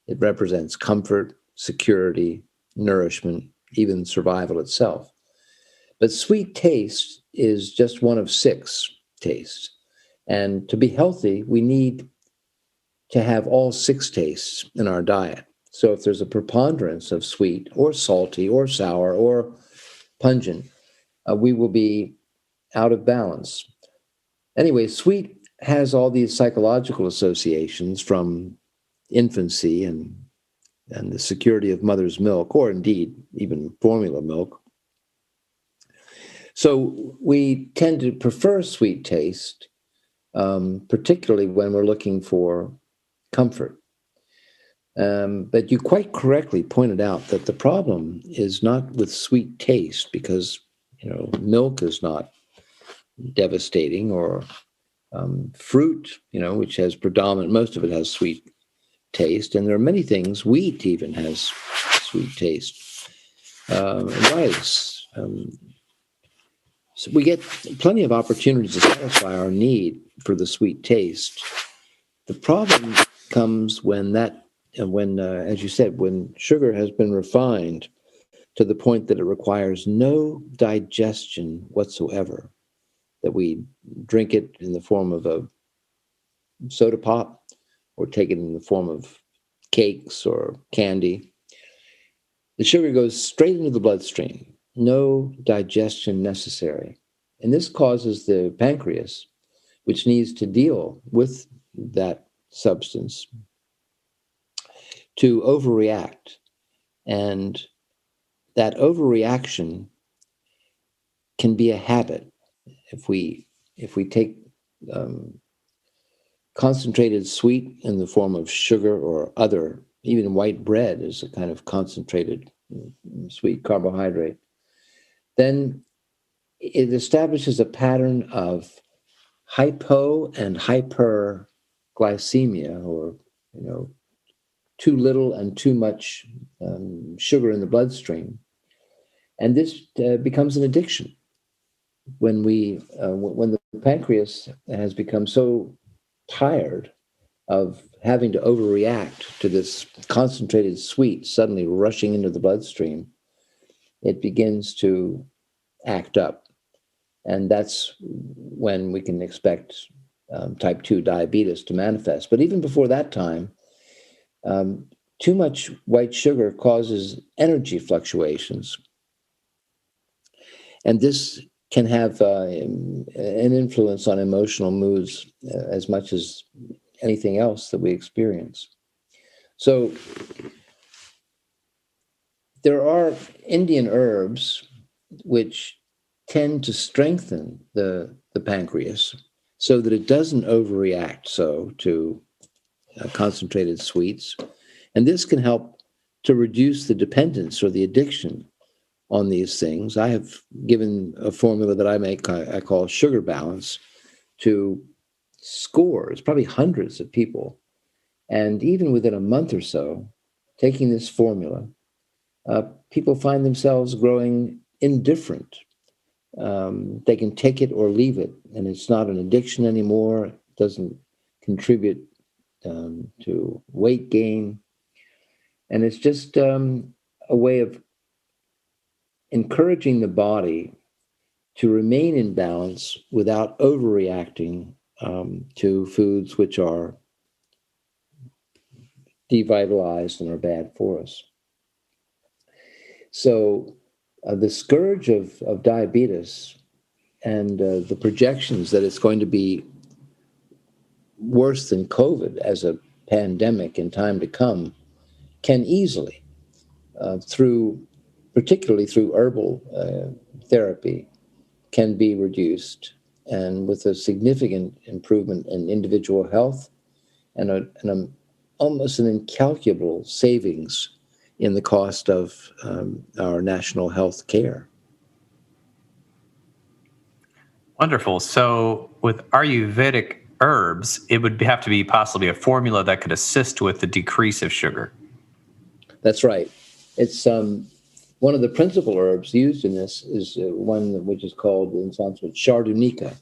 It represents comfort, security, nourishment, even survival itself. But sweet taste is just one of 6 tastes. And to be healthy, we need to have all 6 tastes in our diet. So if there's a preponderance of sweet or salty or sour or pungent, we will be out of balance. Anyway, sweet has all these psychological associations from infancy and the security of mother's milk, or indeed even formula milk. So we tend to prefer sweet taste, particularly when we're looking for comfort. But you quite correctly pointed out that the problem is not with sweet taste, because milk is not devastating, or fruit, which has most of it has sweet taste, and there are many things. Wheat even has sweet taste. Rice. So we get plenty of opportunities to satisfy our need for the sweet taste. The problem comes when, as you said, when sugar has been refined to the point that it requires no digestion whatsoever, that we drink it in the form of a soda pop or take it in the form of cakes or candy. The sugar goes straight into the bloodstream, no digestion necessary. And this causes the pancreas, which needs to deal with that substance, to overreact. And that overreaction can be a habit. If we take concentrated sweet in the form of sugar or other, even white bread is a kind of concentrated sweet carbohydrate, then it establishes a pattern of hypo and hyperglycemia, or too little and too much sugar in the bloodstream, and this becomes an addiction. When the pancreas has become so tired of having to overreact to this concentrated sweet suddenly rushing into the bloodstream, it begins to act up. And that's when we can expect type 2 diabetes to manifest. But even before that time, too much white sugar causes energy fluctuations. And this can have an influence on emotional moods as much as anything else that we experience. So there are Indian herbs which tend to strengthen the pancreas so that it doesn't overreact to concentrated sweets. And this can help to reduce the dependence or the addiction on these things. I have given a formula that I call sugar balance, to scores, probably hundreds of people. And even within a month or so, taking this formula, people find themselves growing indifferent. They can take it or leave it, and it's not an addiction anymore. It doesn't contribute to weight gain. And it's just a way of encouraging the body to remain in balance without overreacting to foods which are devitalized and are bad for us. So the scourge of diabetes and the projections that it's going to be worse than COVID as a pandemic in time to come can easily, particularly through herbal therapy, can be reduced, and with a significant improvement in individual health and almost an incalculable savings in the cost of our national health care. Wonderful. So with Ayurvedic herbs, it would have to be possibly a formula that could assist with the decrease of sugar. That's right. It's one of the principal herbs used in this is one which is called in Sanskrit Chardunika,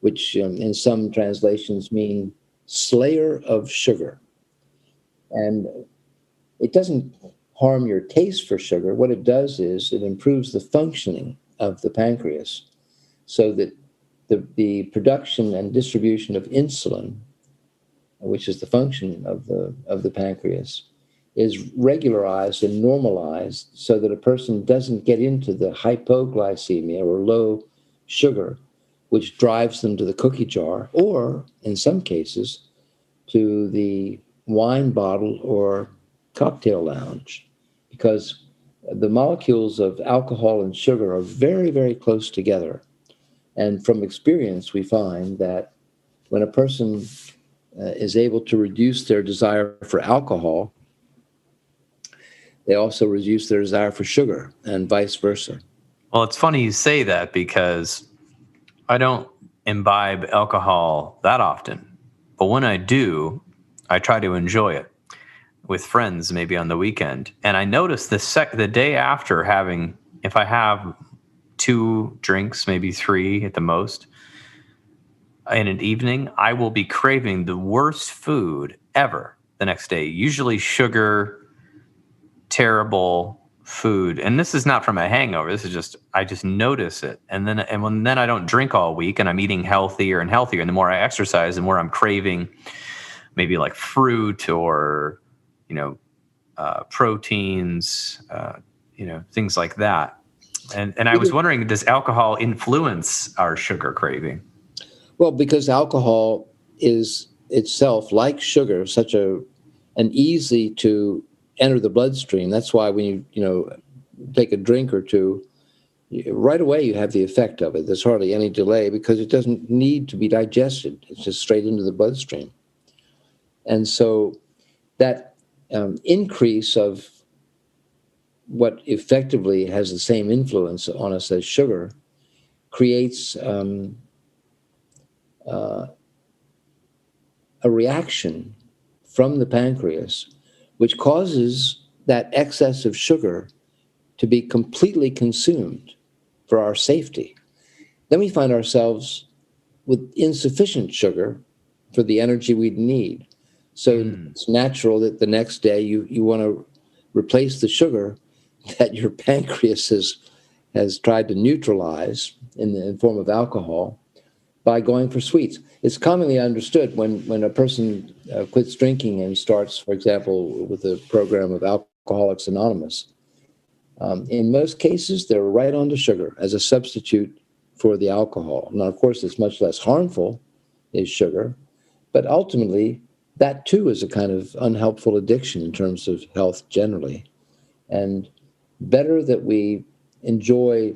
which in some translations mean slayer of sugar. And it doesn't harm your taste for sugar. What it does is it improves the functioning of the pancreas so that the production and distribution of insulin, which is the function of the pancreas, is regularized and normalized so that a person doesn't get into the hypoglycemia or low sugar, which drives them to the cookie jar, or in some cases to the wine bottle or cocktail lounge, because the molecules of alcohol and sugar are very, very close together. And from experience, we find that when a person is able to reduce their desire for alcohol, they also reduce their desire for sugar, and vice versa. Well, it's funny you say that because I don't imbibe alcohol that often. But when I do, I try to enjoy it with friends, maybe on the weekend. And I notice the day after having, if I have 2 drinks, maybe 3 at the most, in an evening, I will be craving the worst food ever the next day. Usually sugar, terrible food. And this is not from a hangover. This is just, I just notice it. And then I don't drink all week and I'm eating healthier and healthier. And the more I exercise, the more I'm craving maybe like fruit or, proteins, things like that. And I was wondering, does alcohol influence our sugar craving? Well, because alcohol is itself, like sugar, such an easy to enter the bloodstream. That's why when you take a drink or two, right away you have the effect of it. There's hardly any delay because it doesn't need to be digested. It's just straight into the bloodstream. And so that increase of what effectively has the same influence on us as sugar creates a reaction from the pancreas, which causes that excess of sugar to be completely consumed for our safety. Then we find ourselves with insufficient sugar for the energy we'd need. So it's natural that the next day you want to replace the sugar that your pancreas has tried to neutralize in the form of alcohol by going for sweets. It's commonly understood when a person quits drinking and starts, for example, with a program of Alcoholics Anonymous, in most cases, they're right onto sugar as a substitute for the alcohol. Now, of course, it's much less harmful, is sugar, but ultimately, that too is a kind of unhelpful addiction in terms of health generally. And better that we enjoy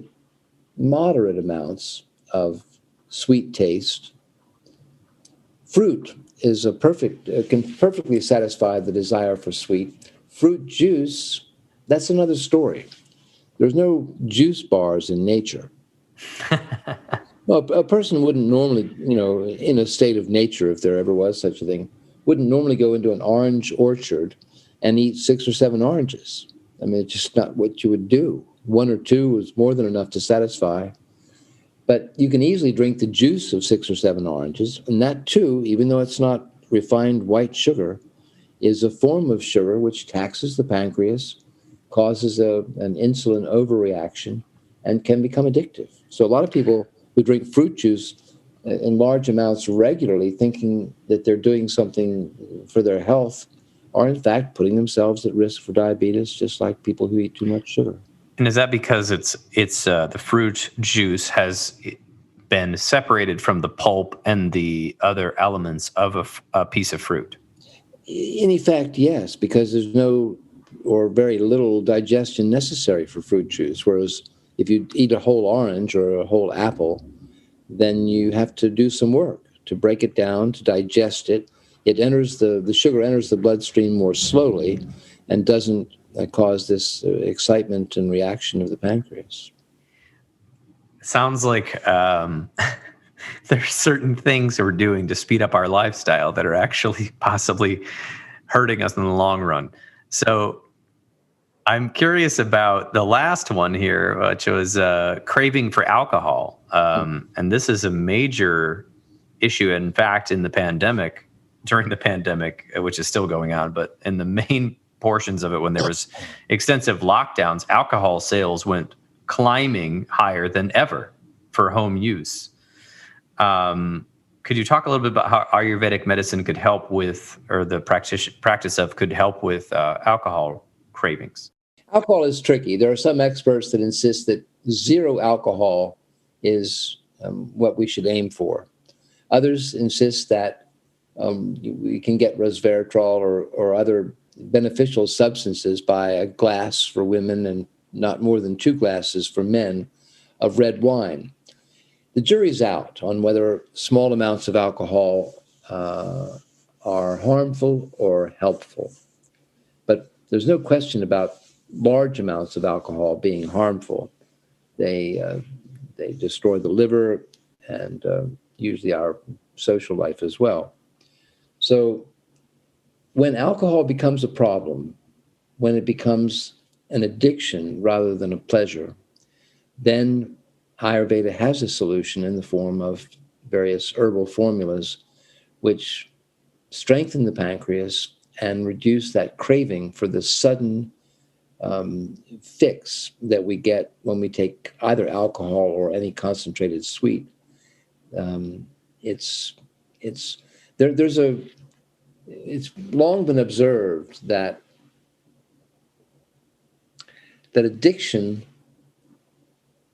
moderate amounts of sweet taste. Fruit is can perfectly satisfy the desire for sweet. Fruit juice, that's another story. There's no juice bars in nature. Well, a person wouldn't normally, in a state of nature, if there ever was such a thing, wouldn't normally go into an orange orchard and eat 6 or 7 oranges. I mean, it's just not what you would do. 1 or 2 is more than enough to satisfy. But you can easily drink the juice of 6 or 7 oranges, and that too, even though it's not refined white sugar, is a form of sugar which taxes the pancreas, causes an insulin overreaction, and can become addictive. So a lot of people who drink fruit juice in large amounts regularly, thinking that they're doing something for their health, are in fact putting themselves at risk for diabetes, just like people who eat too much sugar. And is that because it's the fruit juice has been separated from the pulp and the other elements of a piece of fruit? In effect, yes, because there's no or very little digestion necessary for fruit juice. Whereas if you eat a whole orange or a whole apple, then you have to do some work to break it down, to digest it. It enters the sugar enters the bloodstream more slowly and doesn't cause this excitement and reaction of the pancreas. Sounds like there's certain things we're doing to speed up our lifestyle that are actually possibly hurting us in the long run. So I'm curious about the last one here, which was craving for alcohol. And this is a major issue. In fact, during the pandemic, which is still going on, but in the main portions of it, when there was extensive lockdowns, alcohol sales went climbing higher than ever. for home use. Could you talk a little bit about how Ayurvedic medicine could help with, or the practice of could help with alcohol cravings? Alcohol is tricky. There are some experts that insist that zero alcohol is what we should aim for. Others insist that we can get resveratrol or other beneficial substances by a glass for women and not more than 2 glasses for men of red wine. The jury's out on whether small amounts of alcohol are harmful or helpful. But there's no question about large amounts of alcohol being harmful. They destroy the liver and usually our social life as well. So when alcohol becomes a problem, when it becomes an addiction rather than a pleasure, then Ayurveda has a solution in the form of various herbal formulas which strengthen the pancreas and reduce that craving for the sudden fix that we get when we take either alcohol or any concentrated sweet. It's long been observed that addiction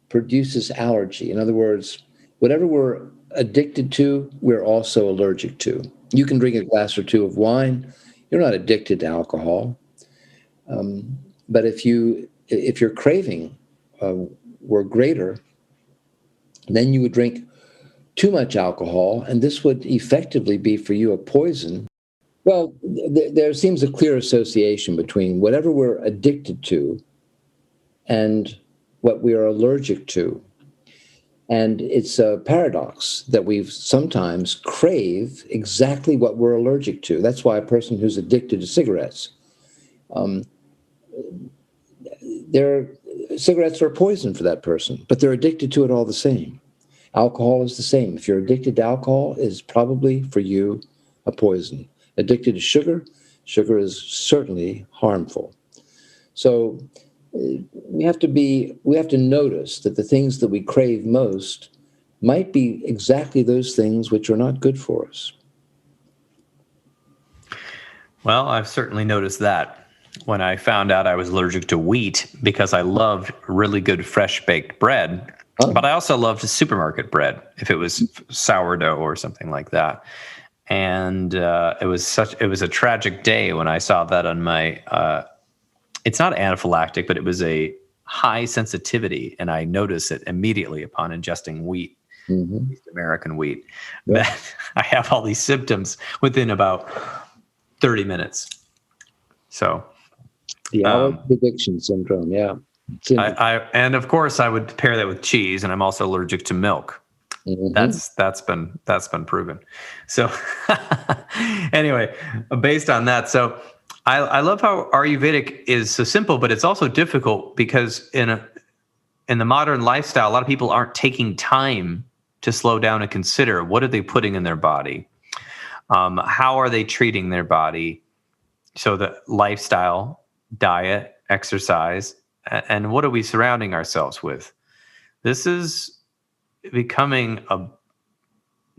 produces allergy. In other words, whatever we're addicted to, we're also allergic to. You can drink a glass or 2 of wine. You're not addicted to alcohol. But if your craving were greater, then you would drink too much alcohol, and this would effectively be for you a poison. Well, there seems a clear association between whatever we're addicted to and what we are allergic to. And it's a paradox that we sometimes crave exactly what we're allergic to. That's why a person who's addicted to cigarettes, cigarettes are poison for that person, but they're addicted to it all the same. Alcohol is the same. If you're addicted to alcohol, it is probably for you a poison. Addicted to sugar, sugar is certainly harmful. So we have to notice that the things that we crave most might be exactly those things which are not good for us. Well, I've certainly noticed that when I found out I was allergic to wheat, because I loved really good fresh baked bread, but I also loved supermarket bread if it was sourdough or something like that. And it was a tragic day when I saw that on my it's not anaphylactic, but it was a high sensitivity, and I noticed it immediately upon ingesting wheat, East American wheat, that I have all these symptoms within about 30 minutes. So the allergic addiction syndrome, yeah. And of course I would pair that with cheese, and I'm also allergic to milk. That's been proven. So anyway, based on that, so I love how Ayurvedic is so simple, but it's also difficult because in the modern lifestyle, a lot of people aren't taking time to slow down and consider what are they putting in their body, how are they treating their body. So the lifestyle, diet, exercise, and what are we surrounding ourselves with? This is becoming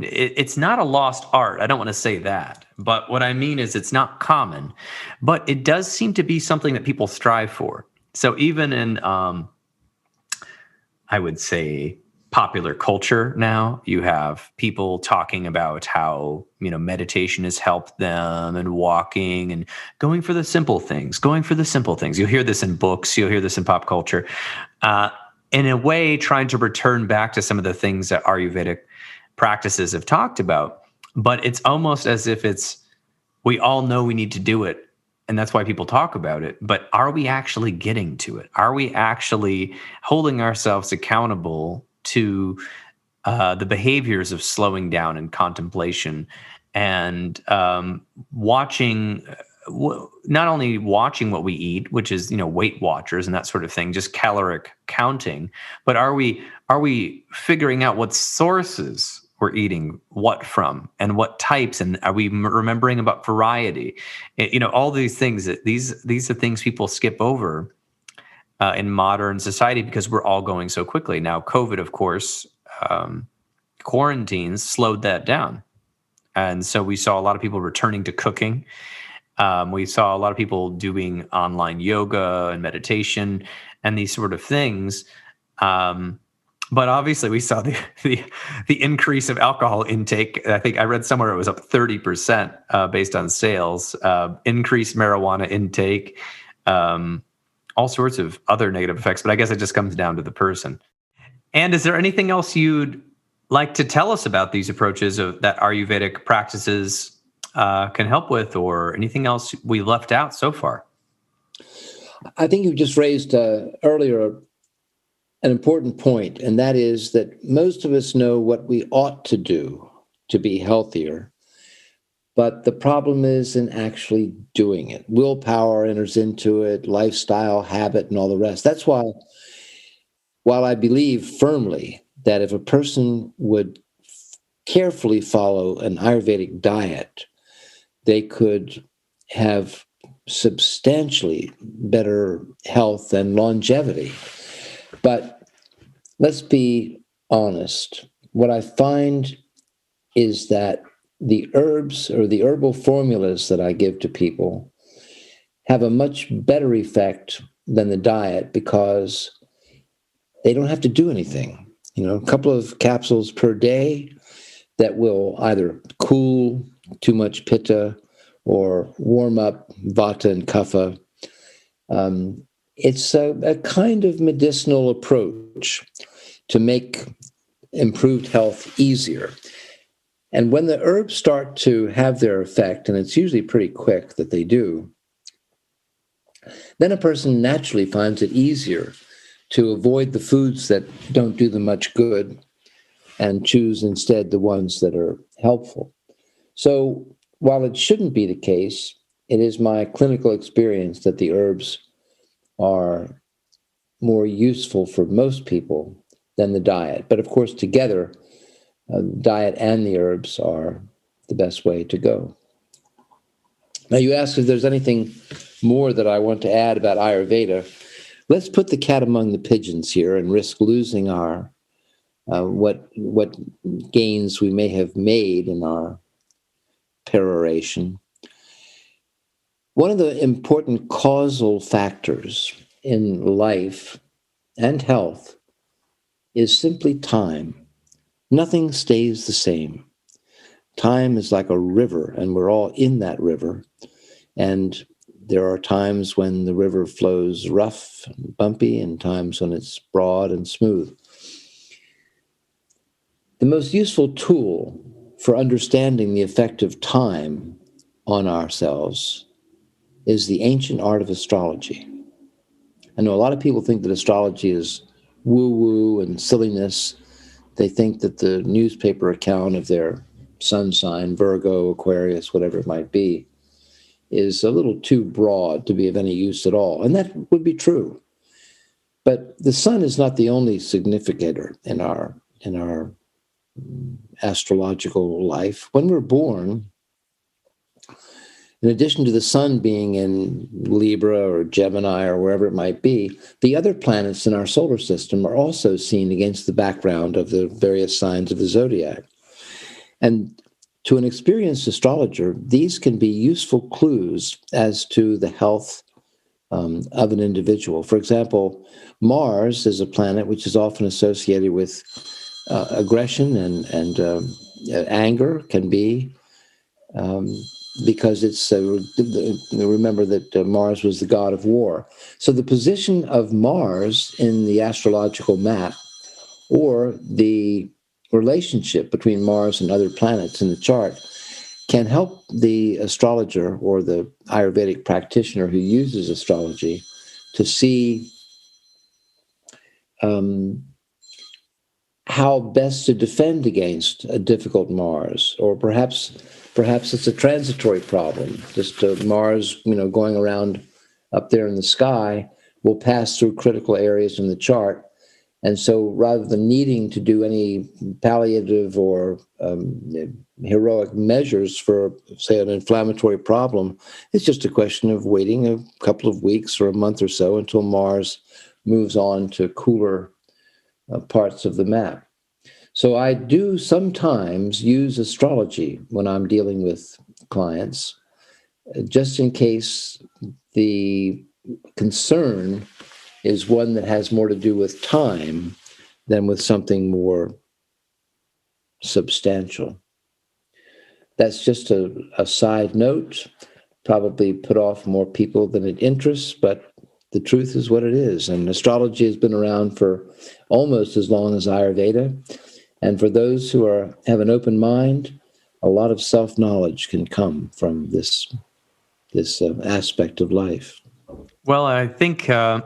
it's not a lost art. I don't want to say that, but what I mean is it's not common, but it does seem to be something that people strive for. So even in, I would say, popular culture now, you have people talking about how, meditation has helped them, and walking and going for the simple things. You'll hear this in books. You'll hear this in pop culture. In a way, trying to return back to some of the things that Ayurvedic practices have talked about, but it's almost as if we all know we need to do it, and that's why people talk about it, but are we actually getting to it? Are we actually holding ourselves accountable to the behaviors of slowing down and contemplation, and watching, not only watching what we eat, which is, Weight Watchers and that sort of thing, just caloric counting, but are we figuring out what sources we're eating what from and what types, and are we remembering about variety? All these things, these are things people skip over in modern society because we're all going so quickly. Now, COVID, of course, quarantines slowed that down. And so we saw a lot of people returning to cooking. We saw a lot of people doing online yoga and meditation and these sort of things. But obviously, we saw the increase of alcohol intake. I think I read somewhere it was up 30% based on sales. Increased marijuana intake, all sorts of other negative effects. But I guess it just comes down to the person. And is there anything else you'd like to tell us about these approaches that Ayurvedic practices can help with, or anything else we left out so far? I think you just raised earlier an important point, and that is that most of us know what we ought to do to be healthier, but the problem is in actually doing it. Willpower enters into it, lifestyle, habit, and all the rest. That's why, while I believe firmly that if a person would carefully follow an Ayurvedic diet, they could have substantially better health and longevity. But let's be honest. What I find is that the herbs or the herbal formulas that I give to people have a much better effect than the diet because they don't have to do anything. A couple of capsules per day that will either cool too much pitta or warm up vata and kapha. It's a kind of medicinal approach to make improved health easier. And when the herbs start to have their effect, and it's usually pretty quick that they do, then a person naturally finds it easier to avoid the foods that don't do them much good and choose instead the ones that are helpful. So while it shouldn't be the case, it is my clinical experience that the herbs are more useful for most people than the diet. But of course, together, diet and the herbs are the best way to go. Now, you asked if there's anything more that I want to add about Ayurveda. Let's put the cat among the pigeons here and risk losing our what gains we may have made in our peroration. One of the important causal factors in life and health is simply time. Nothing stays the same. Time is like a river, and we're all in that river. And there are times when the river flows rough and bumpy, and times when it's broad and smooth. The most useful tool for understanding the effect of time on ourselves is the ancient art of astrology. I know a lot of people think that astrology is woo-woo and silliness. They think that the newspaper account of their sun sign, Virgo, Aquarius, whatever it might be, is a little too broad to be of any use at all. And that would be true. But the sun is not the only significator in our astrological life. When we're born, in addition to the sun being in Libra or Gemini or wherever it might be, the other planets in our solar system are also seen against the background of the various signs of the zodiac. And to an experienced astrologer, these can be useful clues as to the health of an individual. For example, Mars is a planet which is often associated with aggression and anger, can be, because it's remember that Mars was the god of war. So the position of Mars in the astrological map, or the relationship between Mars and other planets in the chart, can help the astrologer or the Ayurvedic practitioner who uses astrology to see how best to defend against a difficult Mars, or perhaps it's a transitory problem. Just Mars, going around up there in the sky, will pass through critical areas in the chart. And so rather than needing to do any palliative or heroic measures for, say, an inflammatory problem, it's just a question of waiting a couple of weeks or a month or so until Mars moves on to cooler parts of the map. So I do sometimes use astrology when I'm dealing with clients, just in case the concern is one that has more to do with time than with something more substantial. That's just a side note, probably put off more people than it interests, but the truth is what it is. And astrology has been around for almost as long as Ayurveda. And for those who have an open mind, a lot of self-knowledge can come from this aspect of life. Well, I think a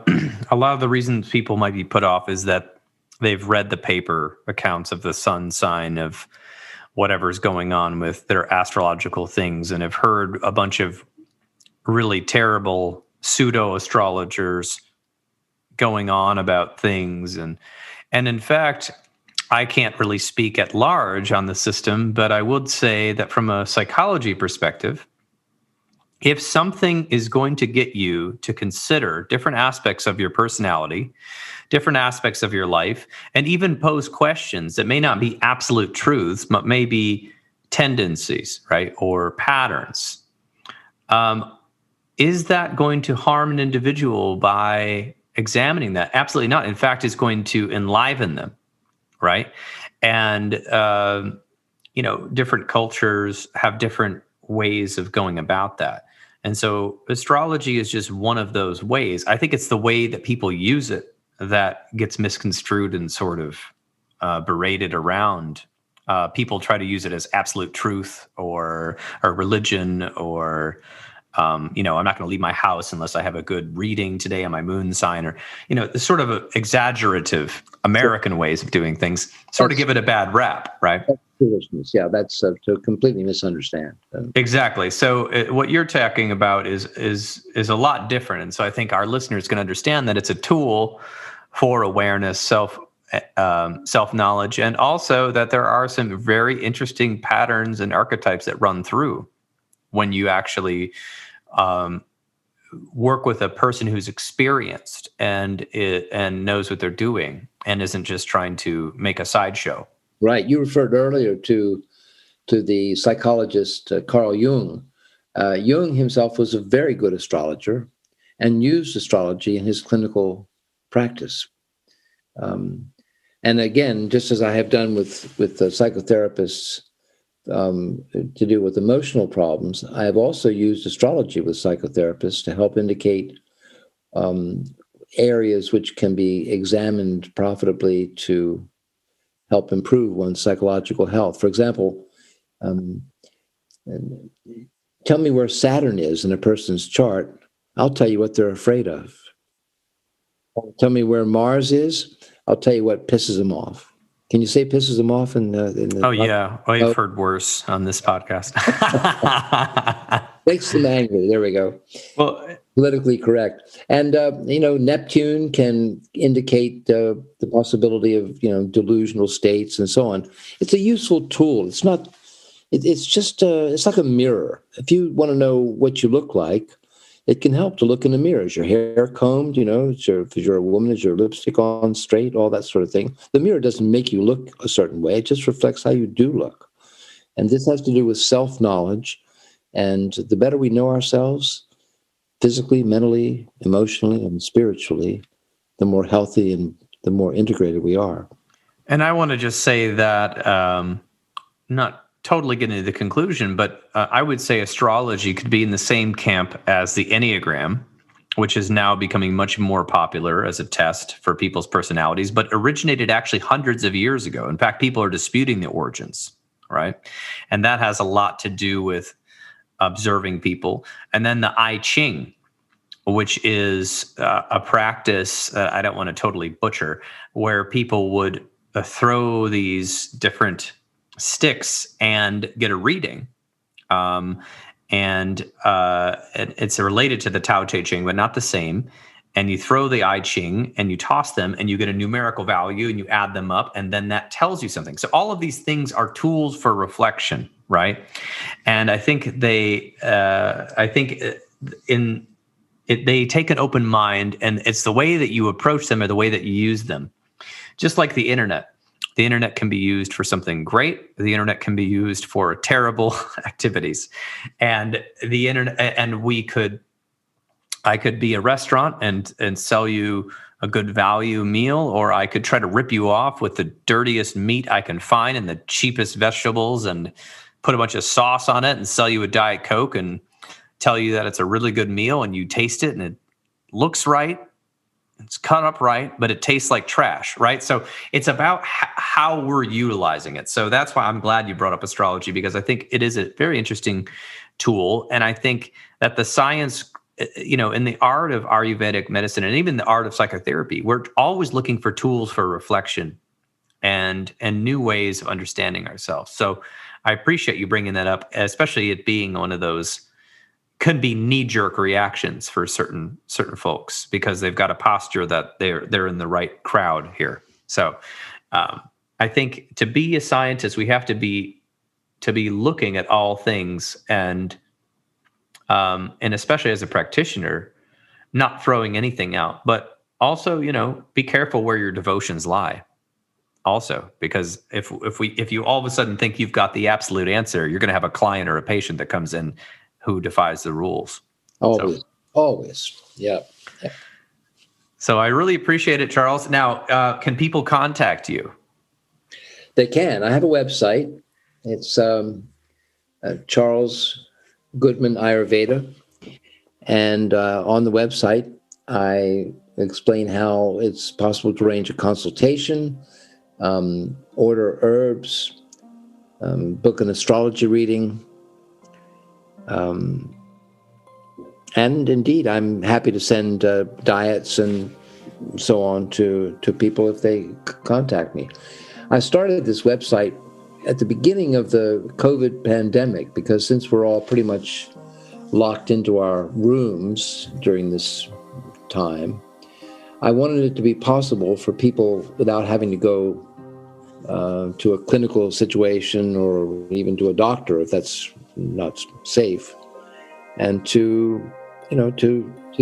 lot of the reasons people might be put off is that they've read the paper accounts of the sun sign of whatever's going on with their astrological things and have heard a bunch of really terrible pseudo astrologers going on about things. And in fact, I can't really speak at large on the system, but I would say that from a psychology perspective, if something is going to get you to consider different aspects of your personality, different aspects of your life, and even pose questions that may not be absolute truths, but may be tendencies, right, or patterns, is that going to harm an individual by examining that? Absolutely not. In fact, it's going to enliven them, right? And, different cultures have different ways of going about that. And so astrology is just one of those ways. I think it's the way that people use it that gets misconstrued and sort of berated around. People try to use it as absolute truth or religion or, I'm not going to leave my house unless I have a good reading today on my moon sign, or, the sort of exaggerative American ways of doing things sort of give it a bad rap, right? That's foolishness. Yeah, that's to completely misunderstand. Exactly. So what you're talking about is a lot different. And so I think our listeners can understand that it's a tool for awareness, self-knowledge, and also that there are some very interesting patterns and archetypes that run through when you actually work with a person who's experienced and knows what they're doing and isn't just trying to make a sideshow. Right. You referred earlier to the psychologist Carl Jung. Jung himself was a very good astrologer and used astrology in his clinical practice. And again, just as I have done with psychotherapists to deal with emotional problems, I have also used astrology with psychotherapists to help indicate areas which can be examined profitably to help improve one's psychological health. For example, tell me where Saturn is in a person's chart. I'll tell you what they're afraid of. Tell me where Mars is. I'll tell you what pisses them off. Can you say pisses them off? Yeah. I've heard worse on this podcast. Makes them angry. There we go. Well, politically correct. And, Neptune can indicate the possibility of, delusional states and so on. It's a useful tool. It's not, it's just, it's like a mirror. If you want to know what you look like, it can help to look in the mirror. Is your hair combed? If you're a woman, is your lipstick on straight? All that sort of thing. The mirror doesn't make you look a certain way. It just reflects how you do look. And this has to do with self-knowledge. And the better we know ourselves, physically, mentally, emotionally, and spiritually, the more healthy and the more integrated we are. And I want to just say that, not totally getting to the conclusion, but I would say astrology could be in the same camp as the Enneagram, which is now becoming much more popular as a test for people's personalities, but originated actually hundreds of years ago. In fact, people are disputing the origins, right? And that has a lot to do with observing people. And then the I Ching, which is a practice I don't want to totally butcher, where people would throw these different sticks and get a reading. And it's related to the Tao Te Ching, but not the same. And you throw the I Ching and you toss them and you get a numerical value and you add them up, and then that tells you something. So all of these things are tools for reflection, right? And I think they take an open mind, and it's the way that you approach them or the way that you use them. Just like the internet. The internet can be used for something great. The internet can be used for terrible activities. And the internet, and I could be a restaurant and sell you a good value meal, or I could try to rip you off with the dirtiest meat I can find and the cheapest vegetables and put a bunch of sauce on it and sell you a Diet Coke and tell you that it's a really good meal, and you taste it and it looks right. It's cut up right, but it tastes like trash, right? So it's about how we're utilizing it. So that's why I'm glad you brought up astrology, because I think it is a very interesting tool. And I think that the science, in the art of Ayurvedic medicine and even the art of psychotherapy, we're always looking for tools for reflection and new ways of understanding ourselves. So I appreciate you bringing that up, especially it being one of those could be knee-jerk reactions for certain folks because they've got a posture that they're in the right crowd here. So I think to be a scientist, we have to be looking at all things and especially as a practitioner, not throwing anything out, but also, be careful where your devotions lie. Also, because if you all of a sudden think you've got the absolute answer, you're going to have a client or a patient that comes in who defies the rules. Always. Yeah. So I really appreciate it, Charles. Now, can people contact you? They can. I have a website. It's Charles Goodman Ayurveda. And on the website, I explain how it's possible to arrange a consultation, order herbs, book an astrology reading. And indeed, I'm happy to send diets and so on to people if they contact me. I started this website at the beginning of the COVID pandemic because since we're all pretty much locked into our rooms during this time, I wanted it to be possible for people without having to go to a clinical situation or even to a doctor if that's not safe, and to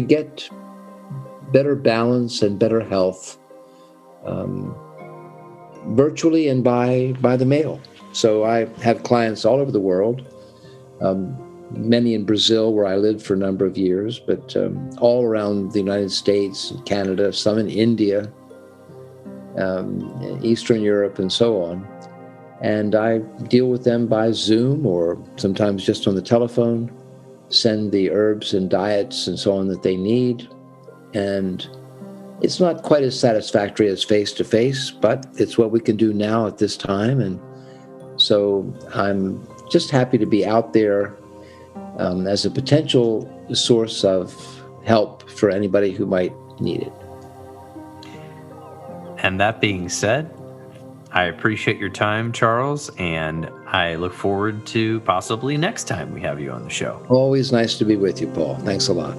get better balance and better health virtually and by the mail. So I have clients all over the world, many in Brazil where I lived for a number of years, but all around the United States, Canada, some in India, Eastern Europe, and so on. And I deal with them by Zoom or sometimes just on the telephone, send the herbs and diets and so on that they need. And it's not quite as satisfactory as face-to-face, but it's what we can do now at this time. And so I'm just happy to be out there as a potential source of help for anybody who might need it. And that being said, I appreciate your time, Charles, and I look forward to possibly next time we have you on the show. Always nice to be with you, Paul. Thanks a lot.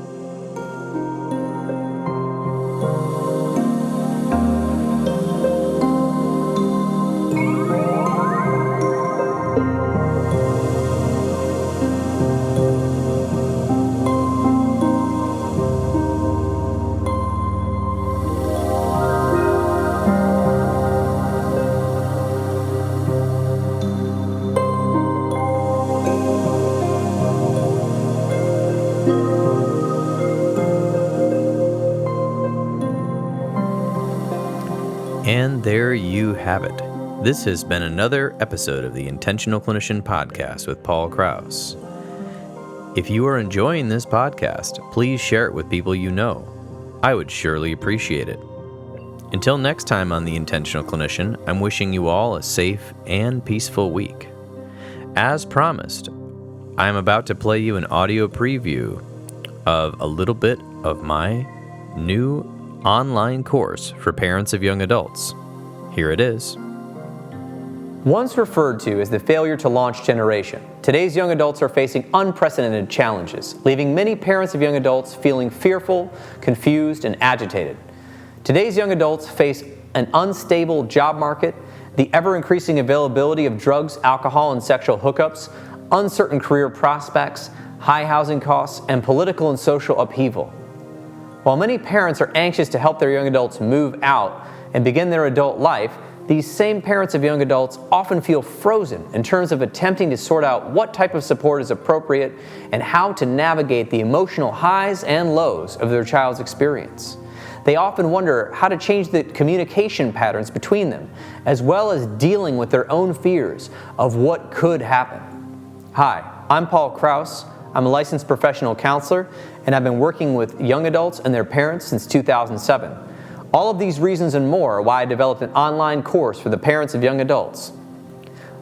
And there you have it. This has been another episode of the Intentional Clinician Podcast with Paul Krauss. If you are enjoying this podcast, please share it with people you know. I would surely appreciate it. Until next time on The Intentional Clinician, I'm wishing you all a safe and peaceful week. As promised, I am about to play you an audio preview of a little bit of my new online course for parents of young adults. Here it is. Once referred to as the failure to launch generation, today's young adults are facing unprecedented challenges, leaving many parents of young adults feeling fearful, confused, and agitated. Today's young adults face an unstable job market, the ever-increasing availability of drugs, alcohol, and sexual hookups, uncertain career prospects, high housing costs, and political and social upheaval. While many parents are anxious to help their young adults move out and begin their adult life, these same parents of young adults often feel frozen in terms of attempting to sort out what type of support is appropriate and how to navigate the emotional highs and lows of their child's experience. They often wonder how to change the communication patterns between them, as well as dealing with their own fears of what could happen. Hi, I'm Paul Krause. I'm a licensed professional counselor, and I've been working with young adults and their parents since 2007. All of these reasons and more are why I developed an online course for the parents of young adults.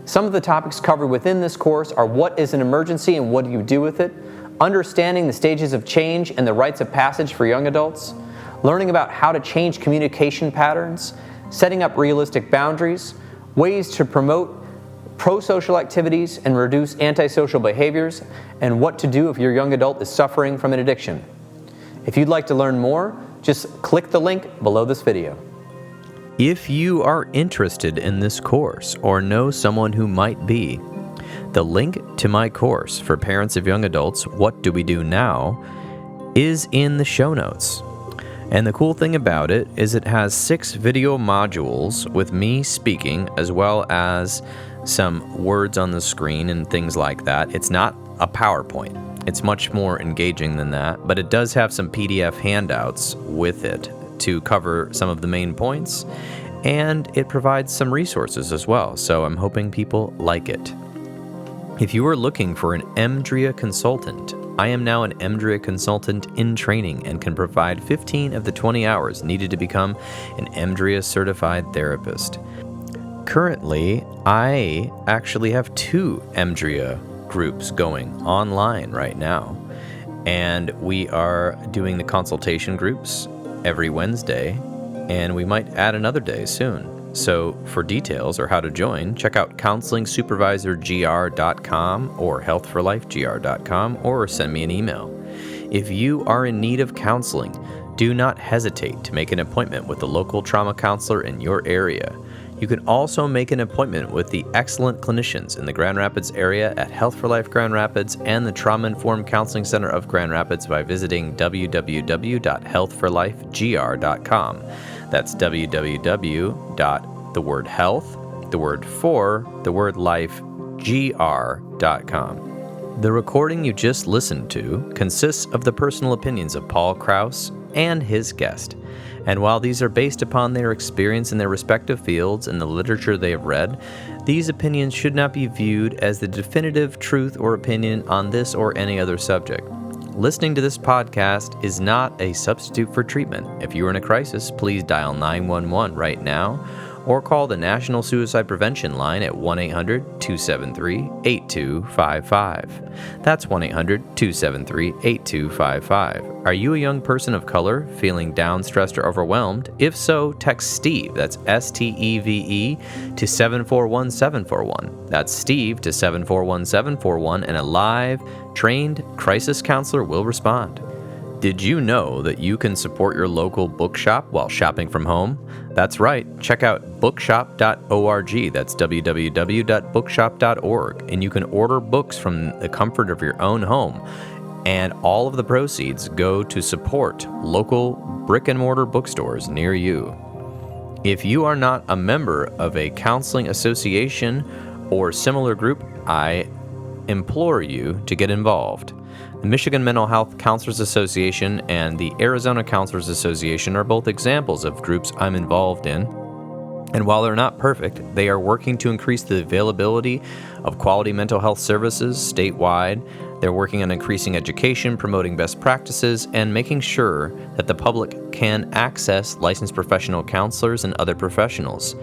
Some of the topics covered within this course are what is an emergency and what do you do with it, understanding the stages of change and the rites of passage for young adults, learning about how to change communication patterns, setting up realistic boundaries, ways to promote pro-social activities and reduce antisocial behaviors, and what to do if your young adult is suffering from an addiction. If you'd like to learn more, just click the link below this video. If you are interested in this course or know someone who might be, the link to my course for parents of young adults, What Do We Do Now, is in the show notes. And the cool thing about it is it has 6 video modules with me speaking, as well as some words on the screen and things like that. It's not a PowerPoint. It's much more engaging than that, but it does have some PDF handouts with it to cover some of the main points, and it provides some resources as well, so I'm hoping people like it. If you are looking for an EMDRIA consultant, I am now an EMDRIA consultant in training and can provide 15 of the 20 hours needed to become an EMDRIA certified therapist. Currently, I actually have 2 EMDRIA groups going online right now, and we are doing the consultation groups every Wednesday, and we might add another day soon. So for details or how to join, check out counselingsupervisorgr.com or healthforlifegr.com, or send me an email. If you are in need of counseling, do not hesitate to make an appointment with a local trauma counselor in your area. You can also make an appointment with the excellent clinicians in the Grand Rapids area at Health for Life Grand Rapids and the Trauma Informed Counseling Center of Grand Rapids by visiting www.healthforlifegr.com. That's www.life.gr.com. The recording you just listened to consists of the personal opinions of Paul Krause and his guest. And while these are based upon their experience in their respective fields and the literature they have read, these opinions should not be viewed as the definitive truth or opinion on this or any other subject. Listening to this podcast is not a substitute for treatment. If you are in a crisis, please dial 911 right now or call the National Suicide Prevention Line at 1-800-273-8255. That's 1-800-273-8255. Are you a young person of color feeling down, stressed, or overwhelmed? If so, text Steve, that's STEVE, to 741741. That's Steve to 741741, and a live, trained crisis counselor will respond. Did you know that you can support your local bookshop while shopping from home? That's right. Check out bookshop.org. That's www.bookshop.org. And you can order books from the comfort of your own home. And all of the proceeds go to support local brick and mortar bookstores near you. If you are not a member of a counseling association or similar group, I implore you to get involved. The Michigan Mental Health Counselors Association and the Arizona Counselors Association are both examples of groups I'm involved in. And while they're not perfect, they are working to increase the availability of quality mental health services statewide. They're working on increasing education, promoting best practices, and making sure that the public can access licensed professional counselors and other professionals.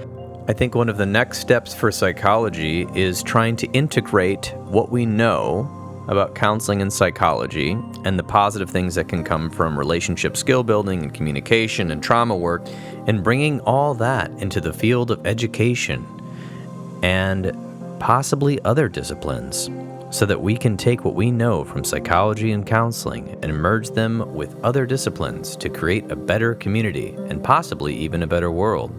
I think one of the next steps for psychology is trying to integrate what we know about counseling and psychology and the positive things that can come from relationship skill building and communication and trauma work, and bringing all that into the field of education and possibly other disciplines, so that we can take what we know from psychology and counseling and merge them with other disciplines to create a better community and possibly even a better world.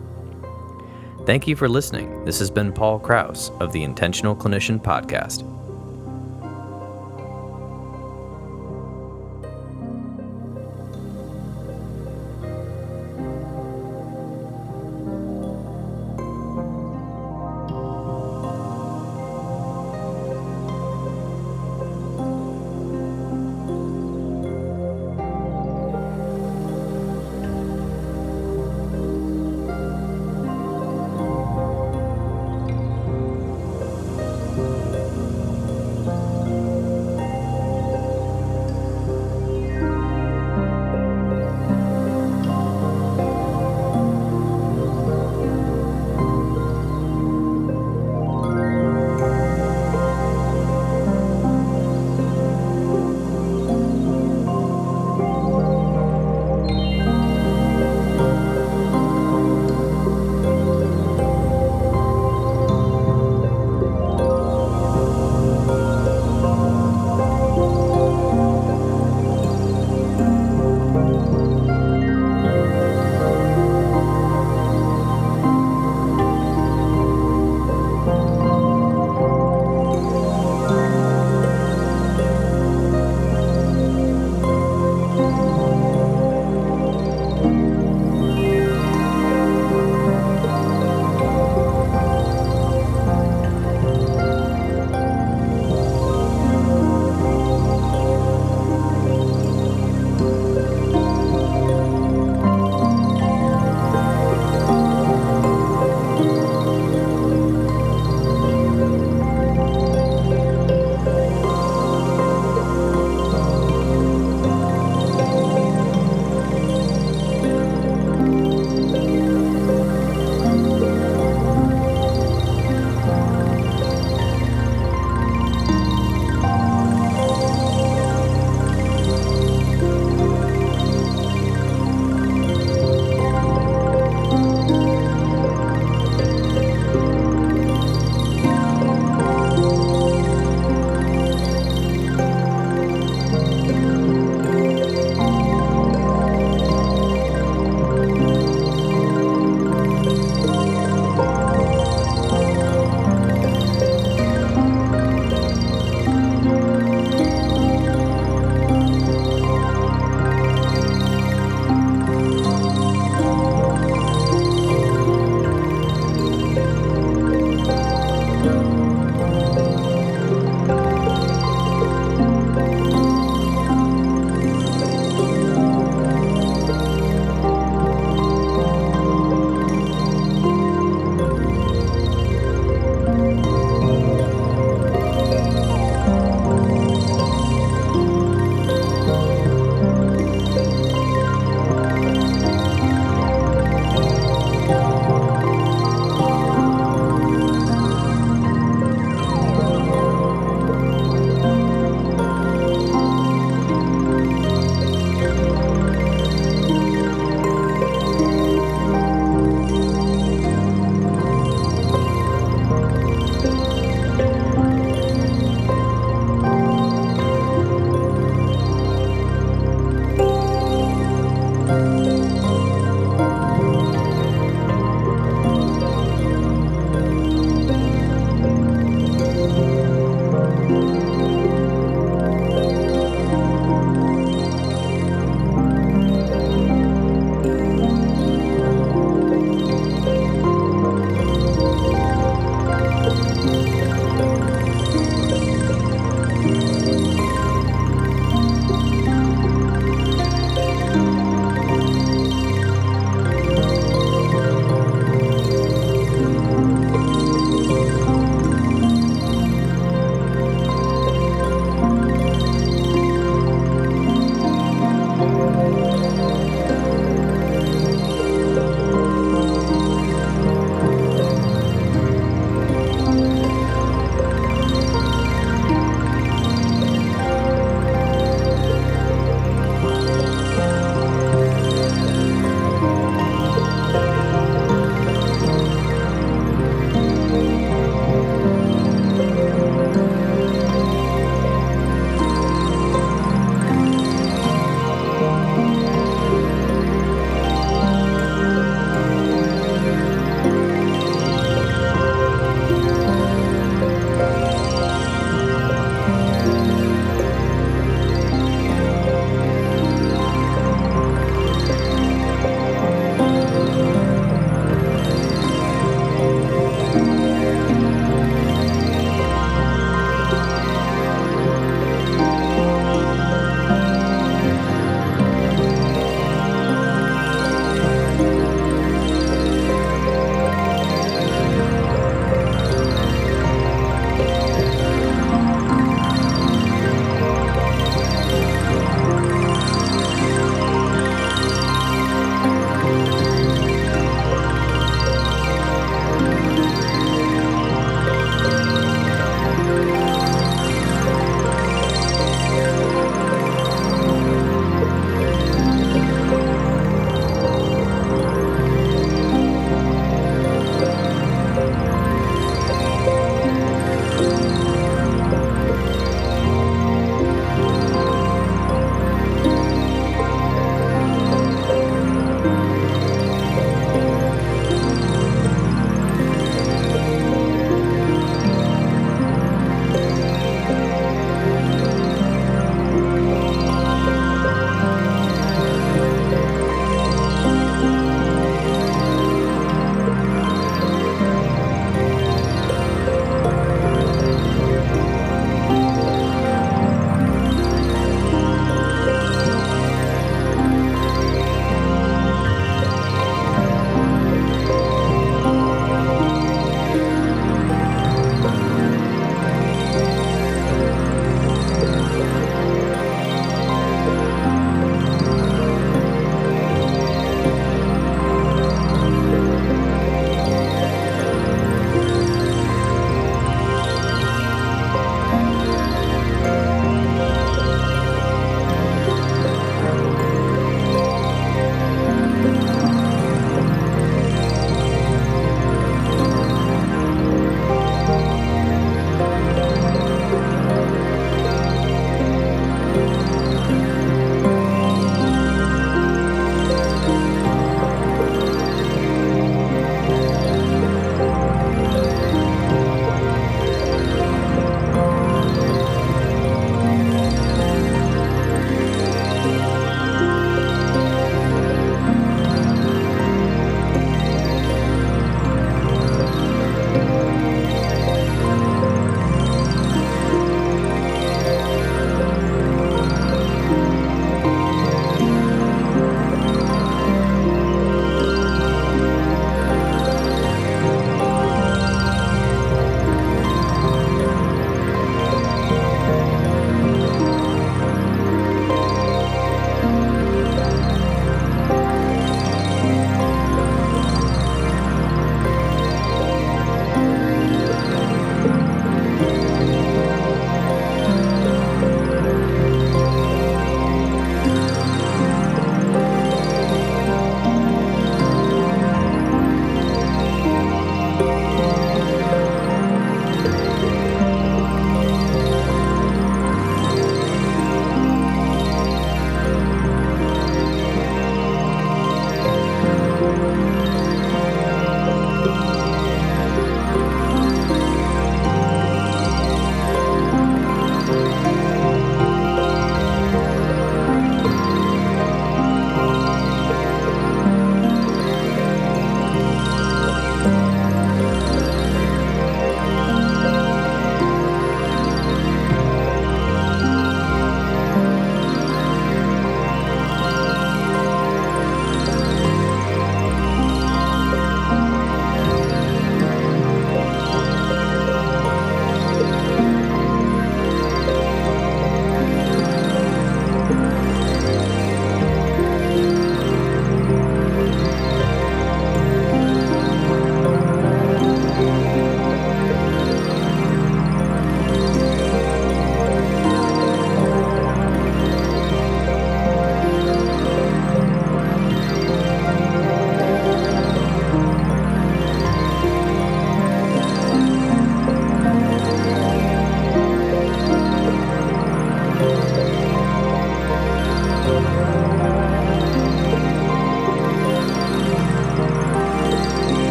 Thank you for listening. This has been Paul Krause of the Intentional Clinician Podcast.